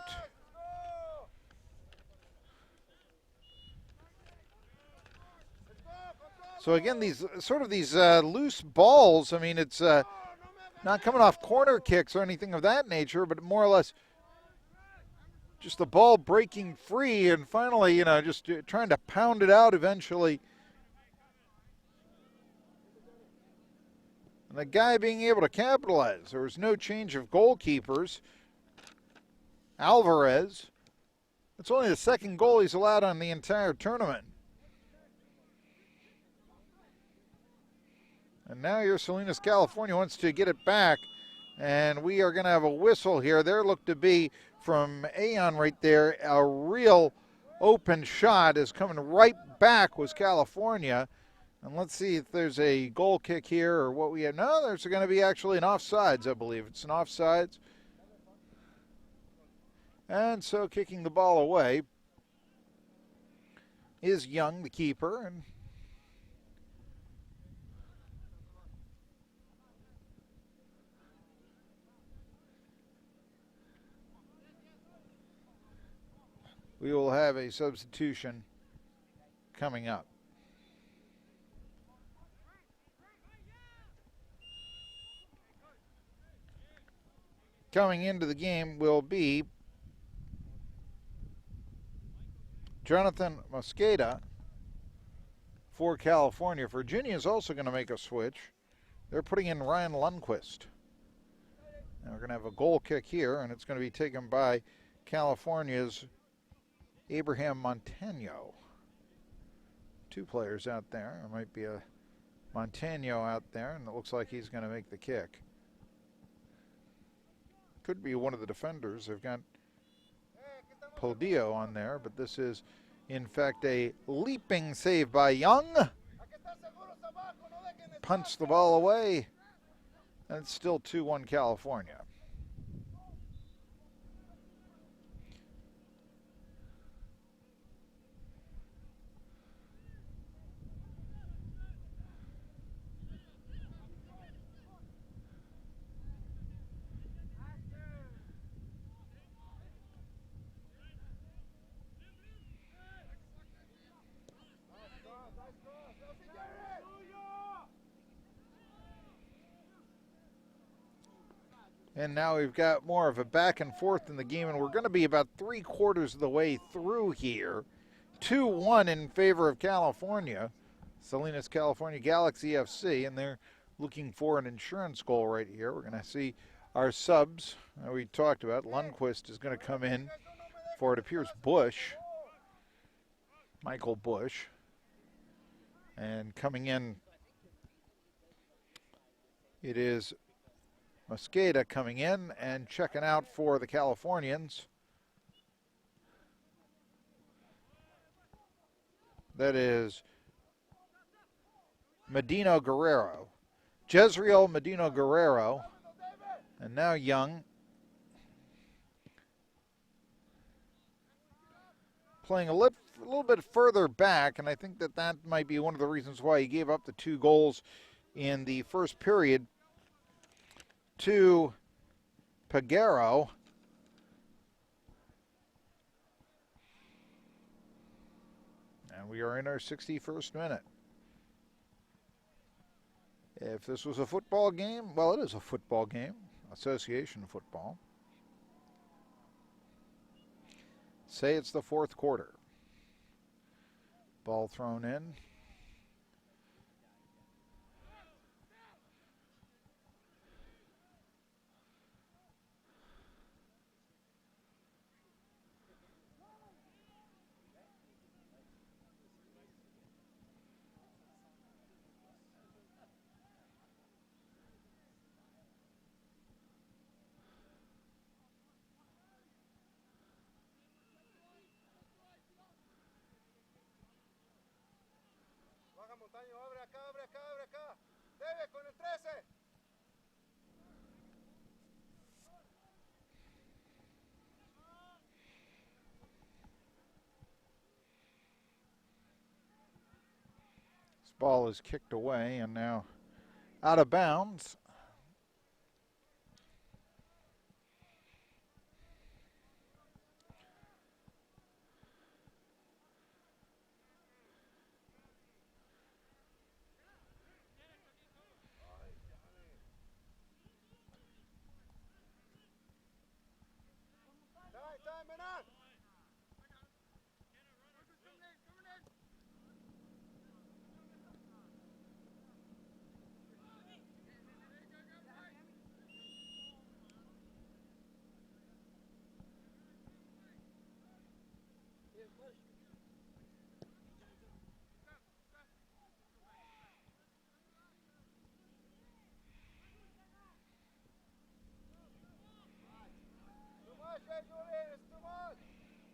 A: So again, these loose balls, I mean, it's not coming off corner kicks or anything of that nature, but more or less just the ball breaking free and finally, just trying to pound it out eventually. And the guy being able to capitalize. There was no change of goalkeepers. Alvarez, it's only the second goal he's allowed on the entire tournament. And now your Salinas, California wants to get it back. And we are going to have a whistle here. There looked to be, from Aon right there, a real open shot is coming right back was California. And let's see if there's a goal kick here or what we have. No, there's going to be actually an offsides, I believe. It's an offsides. And so kicking the ball away is Young, the keeper. And we will have a substitution coming up. Coming into the game will be Jonathan Mosqueda for California. Virginia is also going to make a switch. They're putting in Ryan Lundquist. Now we're going to have a goal kick here, and it's going to be taken by California's Abraham Montano. 2 players out there. There might be a Montano out there, and it looks like he's going to make the kick. Could be one of the defenders. They've got Podio on there, but this is, in fact, a leaping save by Young. Punched the ball away, and it's still 2-1 California. And now we've got more of a back and forth in the game, and we're going to be about 3/4 of the way through here. 2-1 in favor of California. Salinas, California Galaxy FC, and they're looking for an insurance goal right here. We're going to see our subs we talked about. Lundquist is going to come in for, it appears, Bush. Michael Bush. And coming in, it is Mosqueda coming in and checking out for the Californians. That is Medino Guerrero. Jezreel Medino Guerrero. And now Young. Playing a little bit further back, and I think that might be one of the reasons why he gave up the 2 goals in the first period to Peguero. And we are in our 61st minute. If this was a football game, well, it is a football game, association football. Say it's the 4th quarter. Ball thrown in.
B: Baja Montaño, abre acá, abre acá, abre acá. Debe con el 13.
A: This ball is kicked away and now out of bounds.
B: Time, Menan.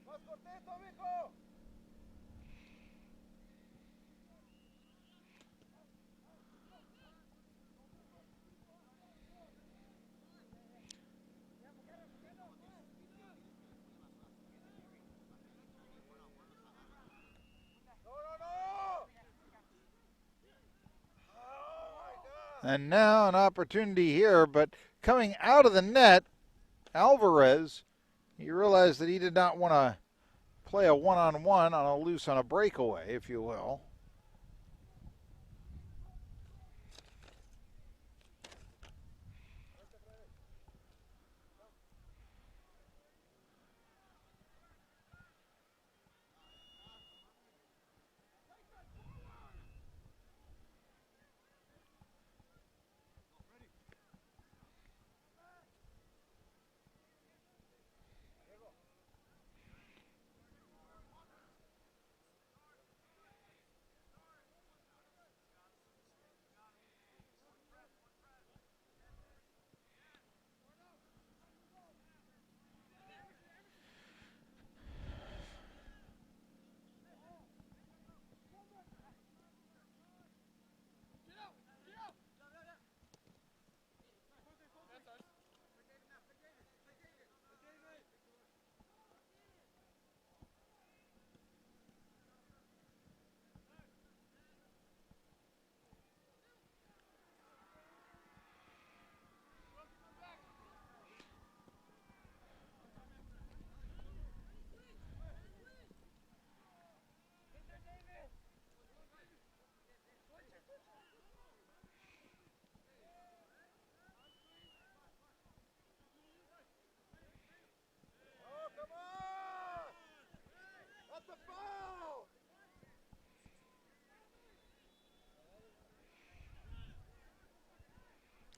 B: Más cortito, mijo.
A: And now an opportunity here, but coming out of the net, Alvarez, he realized that he did not want to play a one-on-one on a loose on a breakaway, if you will.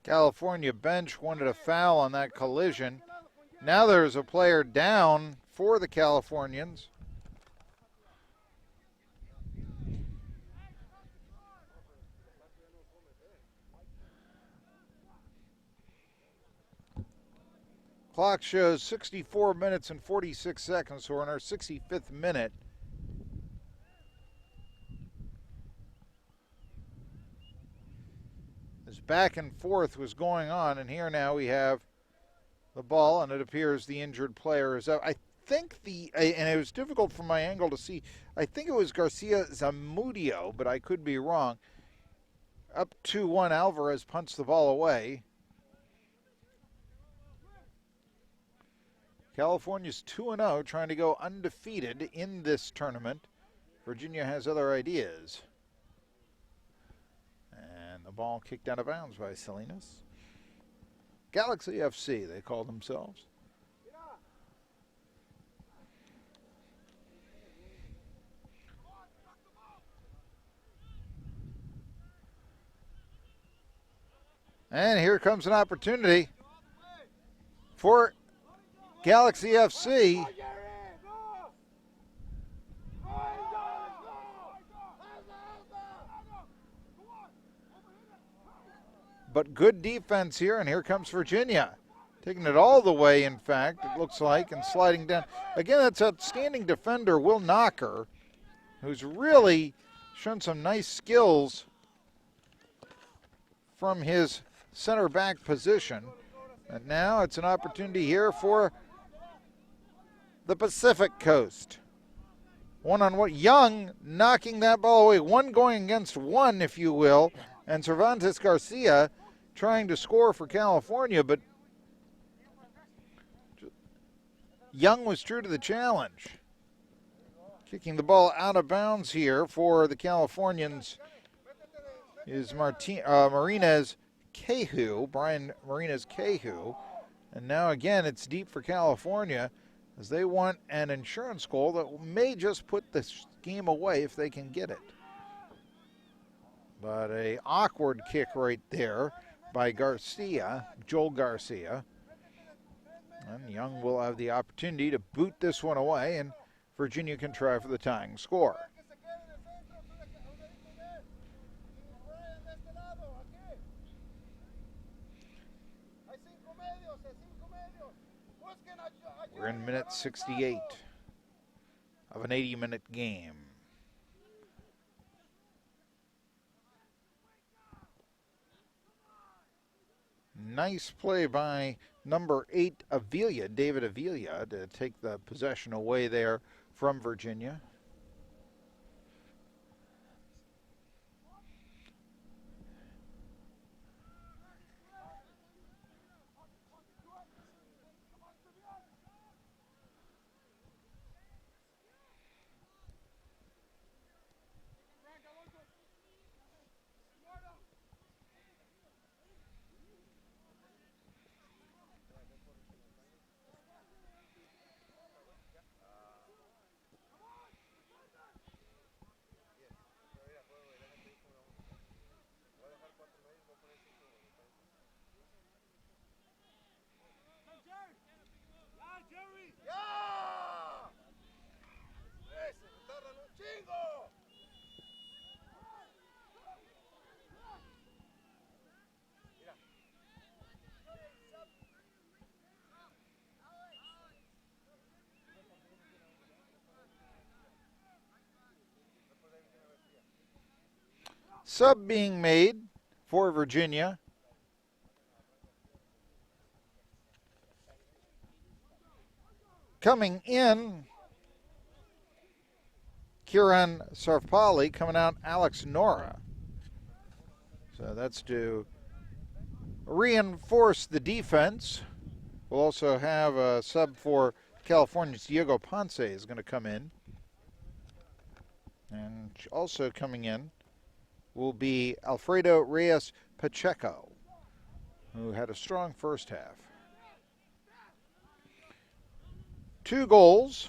A: California bench wanted a foul on that collision. Now there's a player down for the Californians. Clock shows 64 minutes and 46 seconds, so we're in our 65th minute. back and forth was going on, and here now we have the ball, and it appears the injured player is up. I think and it was difficult from my angle to see, I think it was Garcia Zamudio, but I could be wrong. Up 2-1, Alvarez punts the ball away. California's 2-0, trying to go undefeated in this tournament. Virginia has other ideas. And the ball kicked out of bounds by Salinas. Galaxy FC, they call themselves. And here comes an opportunity for Galaxy FC. But good defense here, and here comes Virginia. Taking it all the way, in fact, it looks like, and sliding down. Again, that's outstanding defender Will Knocker, who's really shown some nice skills from his center back position. And now it's an opportunity here for the Pacific Coast. One-on-one, Young knocking that ball away, one going against one, if you will, and Cervantes Garcia trying to score for California, but Young was true to the challenge. Kicking the ball out of bounds here for the Californians is Marinez Cahu, Brian Marinez Cahu. And now again it's deep for California as they want an insurance goal that may just put this game away if they can get it. But a awkward kick right there by Garcia, Joel Garcia. And Young will have the opportunity to boot this one away, and Virginia can try for the tying score. We're in minute 68 of an 80-minute game. Nice play by number 8, Avila, David Avila, to take the possession away there from Virginia. Sub being made for Virginia. Coming in, Kiran Sarpali. Coming out, Alex Nora. So that's to reinforce the defense. We'll also have a sub for California's Diego Ponce is going to come in. And also coming in will be Alfredo Reyes Pacheco, who had a strong first half. 2 goals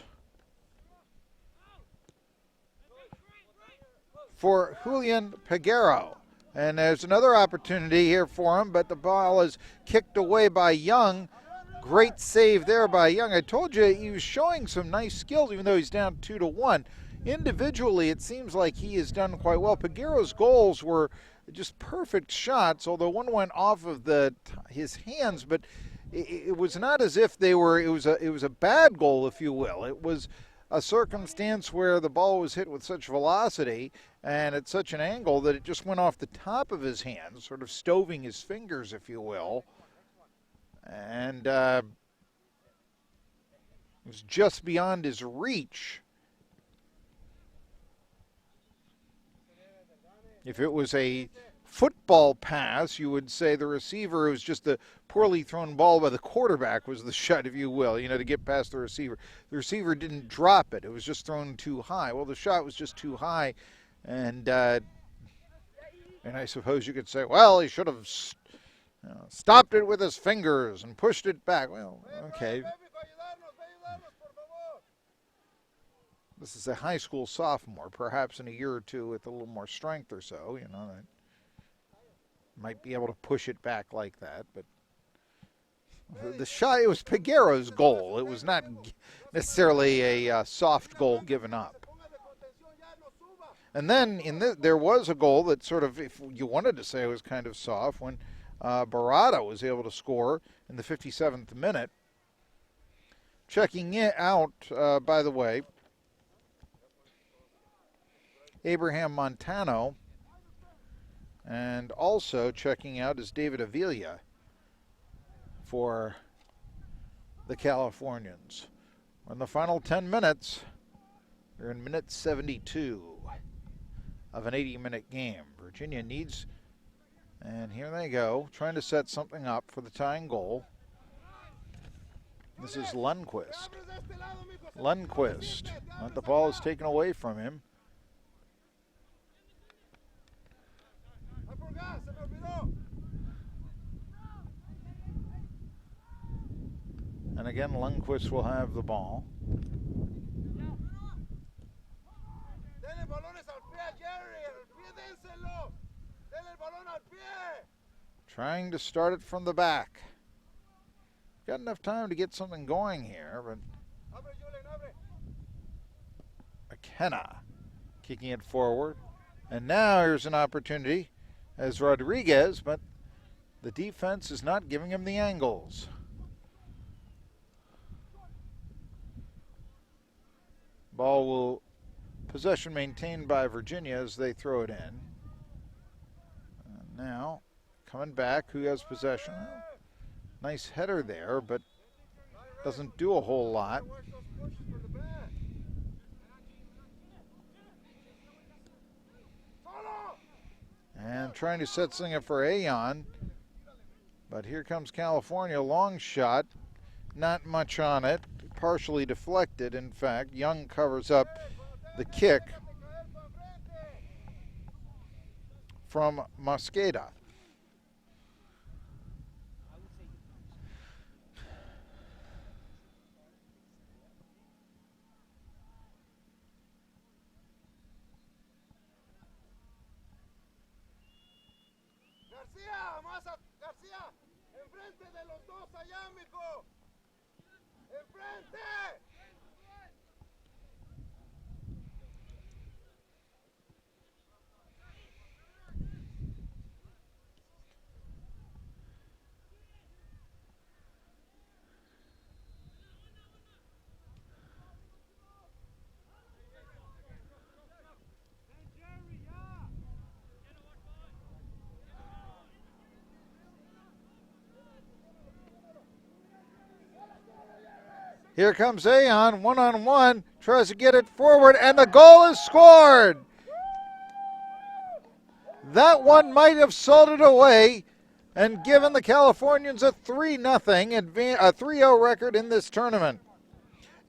A: for Julian Peguero. And there's another opportunity here for him, but the ball is kicked away by Young. Great save there by Young. I told you he was showing some nice skills, even though he's down 2-1. Individually, it seems like he has done quite well. Peguero's goals were just perfect shots, although one went off of his hands, but it was not as if they were. It was a bad goal, if you will. It was a circumstance where the ball was hit with such velocity and at such an angle that it just went off the top of his hand, sort of stoving his fingers, if you will. And it was just beyond his reach. If it was a football pass, you would say the receiver, was just a poorly thrown ball by the quarterback was the shot, if you will, to get past the receiver. The receiver didn't drop it. It was just thrown too high. Well, the shot was just too high, and I suppose you could say, well, he should have stopped it with his fingers and pushed it back. Well, okay. This is a high school sophomore, perhaps in a year or two with a little more strength or so, that might be able to push it back like that. But the shot, it was Peguero's goal. It was not necessarily a soft goal given up. And then there was a goal that sort of, if you wanted to say it was kind of soft, when Barada was able to score in the 57th minute. Checking it out, by the way, Abraham Montano, and also checking out is David Avila for the Californians. In the final 10 minutes, they're in minute 72 of an 80-minute game. Virginia needs, and here they go, trying to set something up for the tying goal. This is Lundqvist. But the ball is taken away from him. And again, Lundqvist will have the ball. Trying to start it from the back. Got enough time to get something going here, but McKenna kicking it forward. And now here's an opportunity as Rodriguez, but the defense is not giving him the angles. Ball will, possession maintained by Virginia as they throw it in. And now, coming back, who has possession? Nice header there, but doesn't do a whole lot. And trying to set something up for Aon. But here comes California, long shot. Not much on it, partially deflected. In fact, Young covers up the kick from Mosqueda.
B: García, enfrente de los dos allá, mijo. Enfrente.
A: Here comes Aon, one-on-one, tries to get it forward, and the goal is scored. That one might have salted away and given the Californians a 3-0 record in this tournament.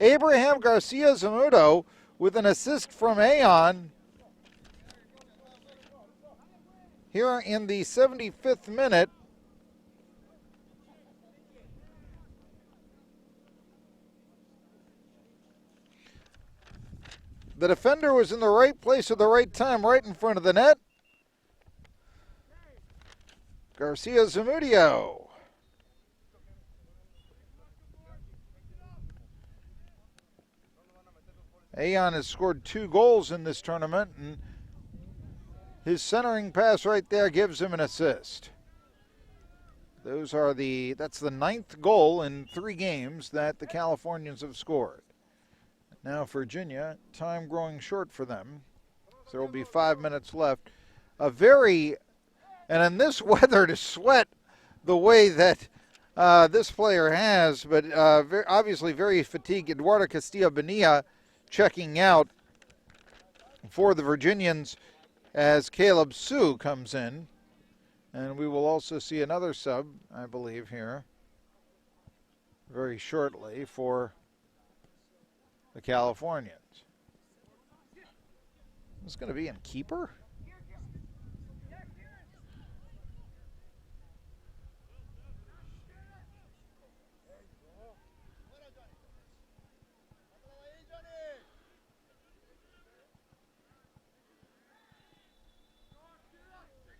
A: Abraham Garcia Zamudo with an assist from Aon here in the 75th minute. The defender was in the right place at the right time, right in front of the net. Garcia Zamudio. Aon has scored 2 goals in this tournament, and his centering pass right there gives him an assist. That's the 9th goal in 3 games that the Californians have scored. Now Virginia, time growing short for them. So there will be 5 minutes left. And in this weather to sweat the way that this player has, but obviously very fatigued. Eduardo Castillo-Bonilla checking out for the Virginians as Caleb Sue comes in. And we will also see another sub, I believe, here very shortly for the Californians. It's going to be in keeper?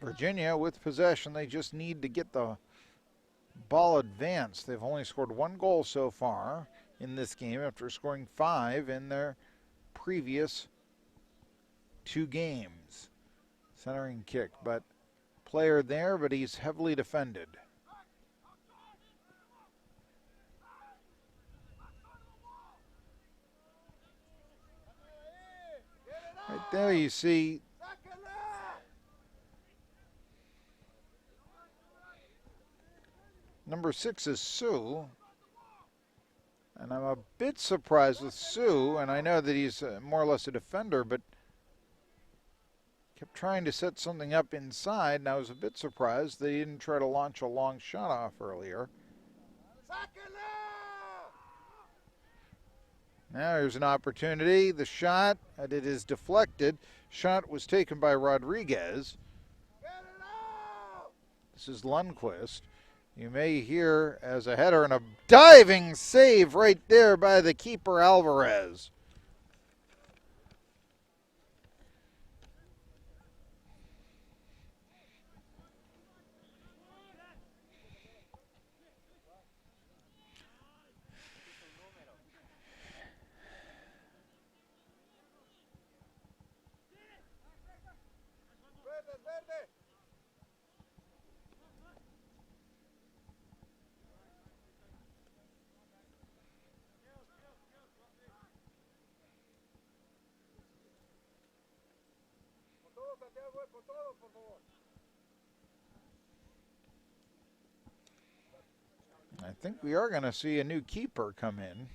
A: Virginia with possession. They just need to get the ball advanced. They've only scored 1 goal so far in this game after scoring 5 in their previous 2 games. Centering kick, but player there, but he's heavily defended. Right there you see number 6 is Sue. And I'm a bit surprised with Sue, and I know that he's more or less a defender, but kept trying to set something up inside, and I was a bit surprised they didn't try to launch a long shot off earlier. Now here's an opportunity. The shot, and it is deflected. Shot was taken by Rodriguez. This is Lundqvist. You may hear as a header and a diving save right there by the keeper Alvarez. I think we are going to see a new keeper come in.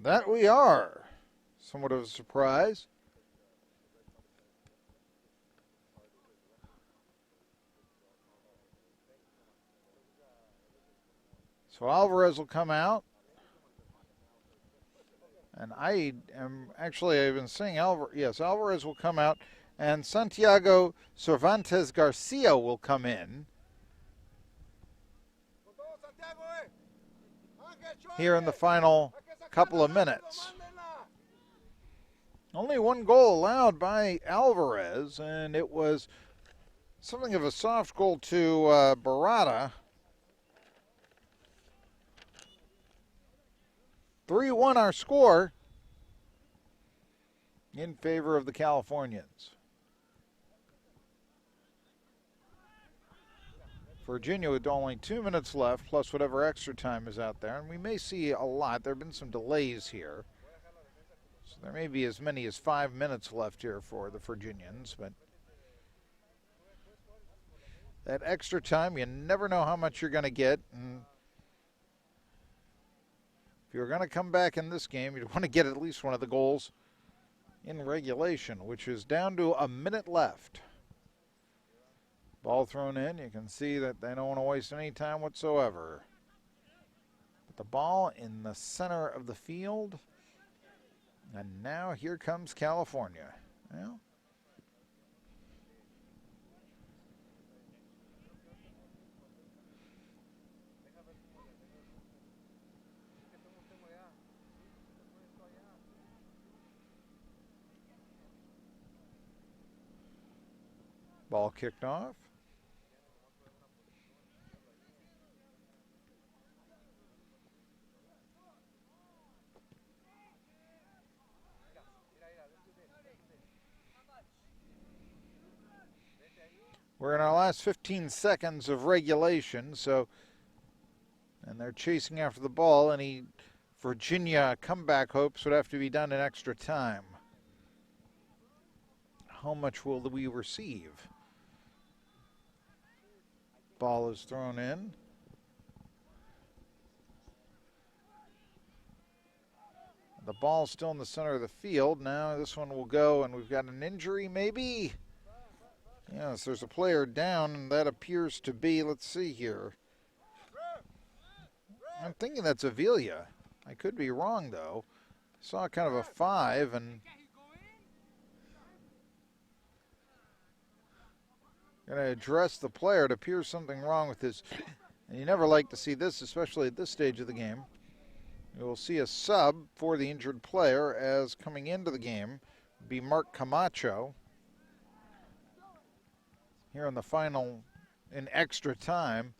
A: That we are. Somewhat of a surprise. So Alvarez will come out. And I've been saying Alvarez will come out. And Santiago Cervantes Garcia will come in. Here in the final couple of minutes. Only 1 goal allowed by Alvarez, and it was something of a soft goal to Barada. 3-1 our score in favor of the Californians. Virginia with only 2 minutes left, plus whatever extra time is out there. And we may see a lot. There have been some delays here. So there may be as many as 5 minutes left here for the Virginians. But that extra time, you never know how much you're going to get. And if you're going to come back in this game, you'd want to get at least one of the goals in regulation, which is down to a minute left. Ball thrown in. You can see that they don't want to waste any time whatsoever. But the ball in the center of the field. And now here comes California. Well, ball kicked off. We're in our last 15 seconds of regulation, and they're chasing after the ball. Any Virginia comeback hopes would have to be done in extra time. How much will we receive? Ball is thrown in. The ball's still in the center of the field. Now this one will go, and we've got an injury maybe. Yes, there's a player down, and that appears to be, let's see here. I'm thinking that's Avila. I could be wrong, though. Saw kind of a 5, and going to address the player. It appears something wrong with his, and you never like to see this, especially at this stage of the game. You will see a sub for the injured player, as coming into the game would be Mark Camacho. Here in the final, in extra time,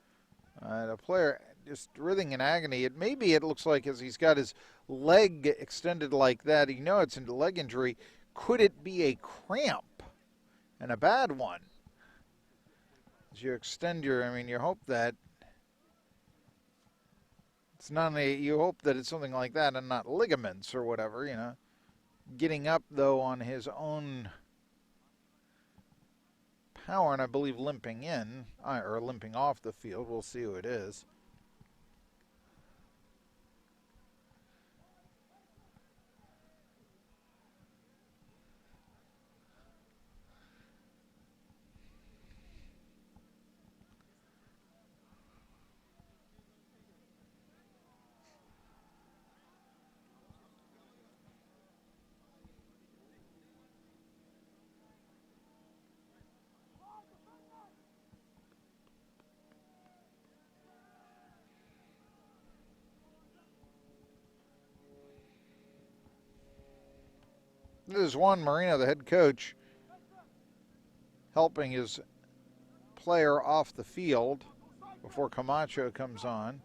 A: the player just writhing in agony. It looks like, as he's got his leg extended like that, you know it's a leg injury. Could it be a cramp, and a bad one? As you extend you hope that it's not you hope that it's something like that and not ligaments or whatever, Getting up, though, on his own power, and I believe limping in, or limping off the field. We'll see who it is. This is Juan Marino, the head coach, helping his player off the field before Camacho comes on.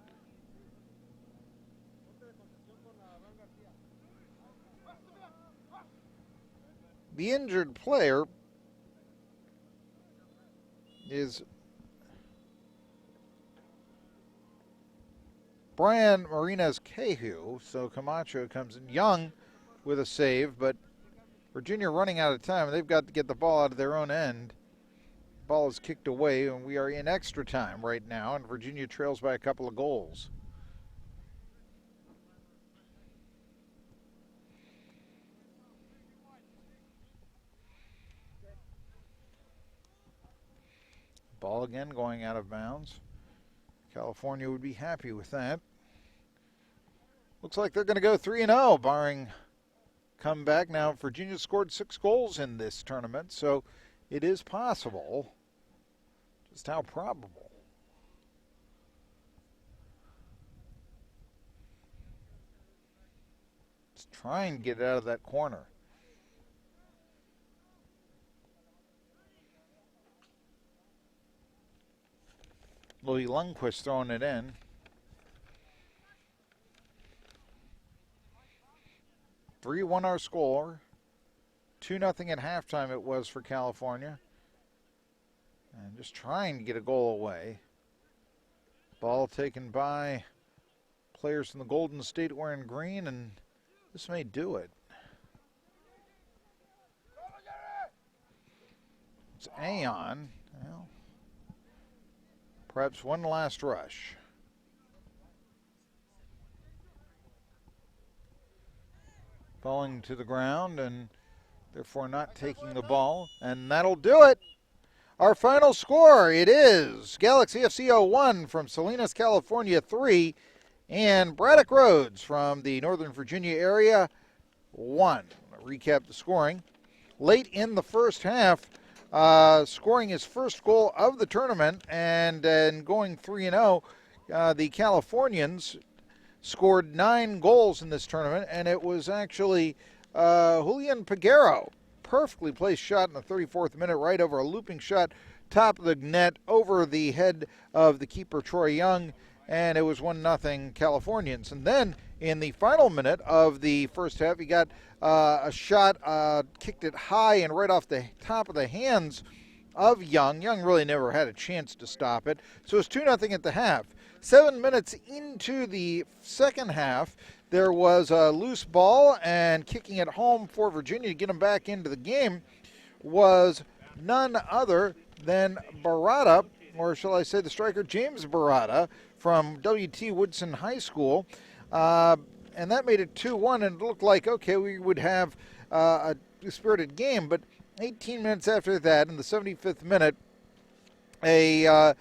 A: The injured player is Brian Marinas-Cahu, so Camacho comes in young with a save, but Virginia running out of time. They've got to get the ball out of their own end. Ball is kicked away, and we are in extra time right now, and Virginia trails by a couple of goals. Ball again going out of bounds. California would be happy with that. Looks like they're going to go 3-0, barring comeback. Now, Virginia scored 6 goals in this tournament, so it is possible. Just how probable? Let's try and get it out of that corner. Louis Lundquist throwing it in. (3-1) our score. 2-0 at halftime it was for California. And just trying to get a goal away. Ball taken by players from the Golden State wearing green, and this may do it. It's Aon. Well, perhaps one last rush. Falling to the ground and therefore not taking the ball, and that'll do it. Our final score, it is Galaxy FC 01 from Salinas, California 3, and Braddock Rhodes from the Northern Virginia area 1. Recap the scoring. Late in the first half, scoring his first goal of the tournament, and then going 3-0, the Californians scored 9 goals in this tournament, and it was actually Julian Peguero. Perfectly placed shot in the 34th minute, right over a looping shot, top of the net, over the head of the keeper, Troy Young, and it was 1-0 Californians. And then in the final minute of the first half, he got a shot, kicked it high and right off the top of the hands of Young. Young really never had a chance to stop it. So it's 2-0 at the half. 7 minutes into the second half, there was a loose ball, and kicking it home for Virginia to get them back into the game was none other than Barada, or shall I say the striker James Barada from W.T. Woodson High School. And that made it 2-1, and it looked like, okay, we would have a spirited game. But 18 minutes after that, in the 75th minute, a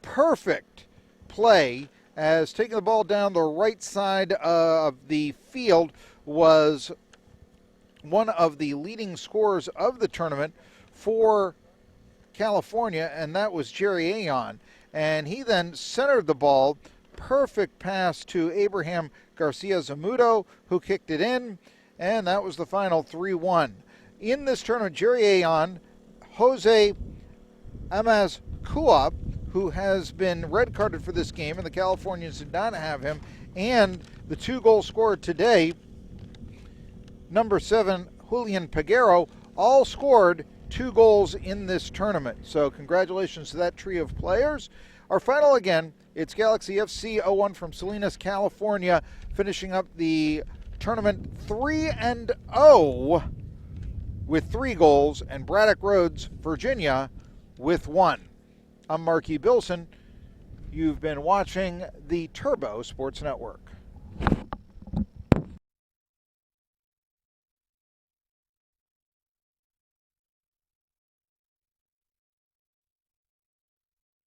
A: perfect play as taking the ball down the right side of the field was one of the leading scorers of the tournament for California, and that was Jerry Aon. And he then centered the ball, perfect pass to Abraham Garcia Zamudo, who kicked it in, and that was the final 3-1. In this tournament, Jerry Aon, Jose Amazcua, who has been red carded for this game, and the Californians did not have him, and the 2-goal scorer today, number 7, Julian Peguero, all scored 2 goals in this tournament. So congratulations to that trio of players. Our final again, it's Galaxy FC 01 from Salinas, California, finishing up the tournament 3-0 with 3 goals, and Braddock Rhodes, Virginia, with 1. I'm Marky Bilson. You've been watching the Turbo Sports Network.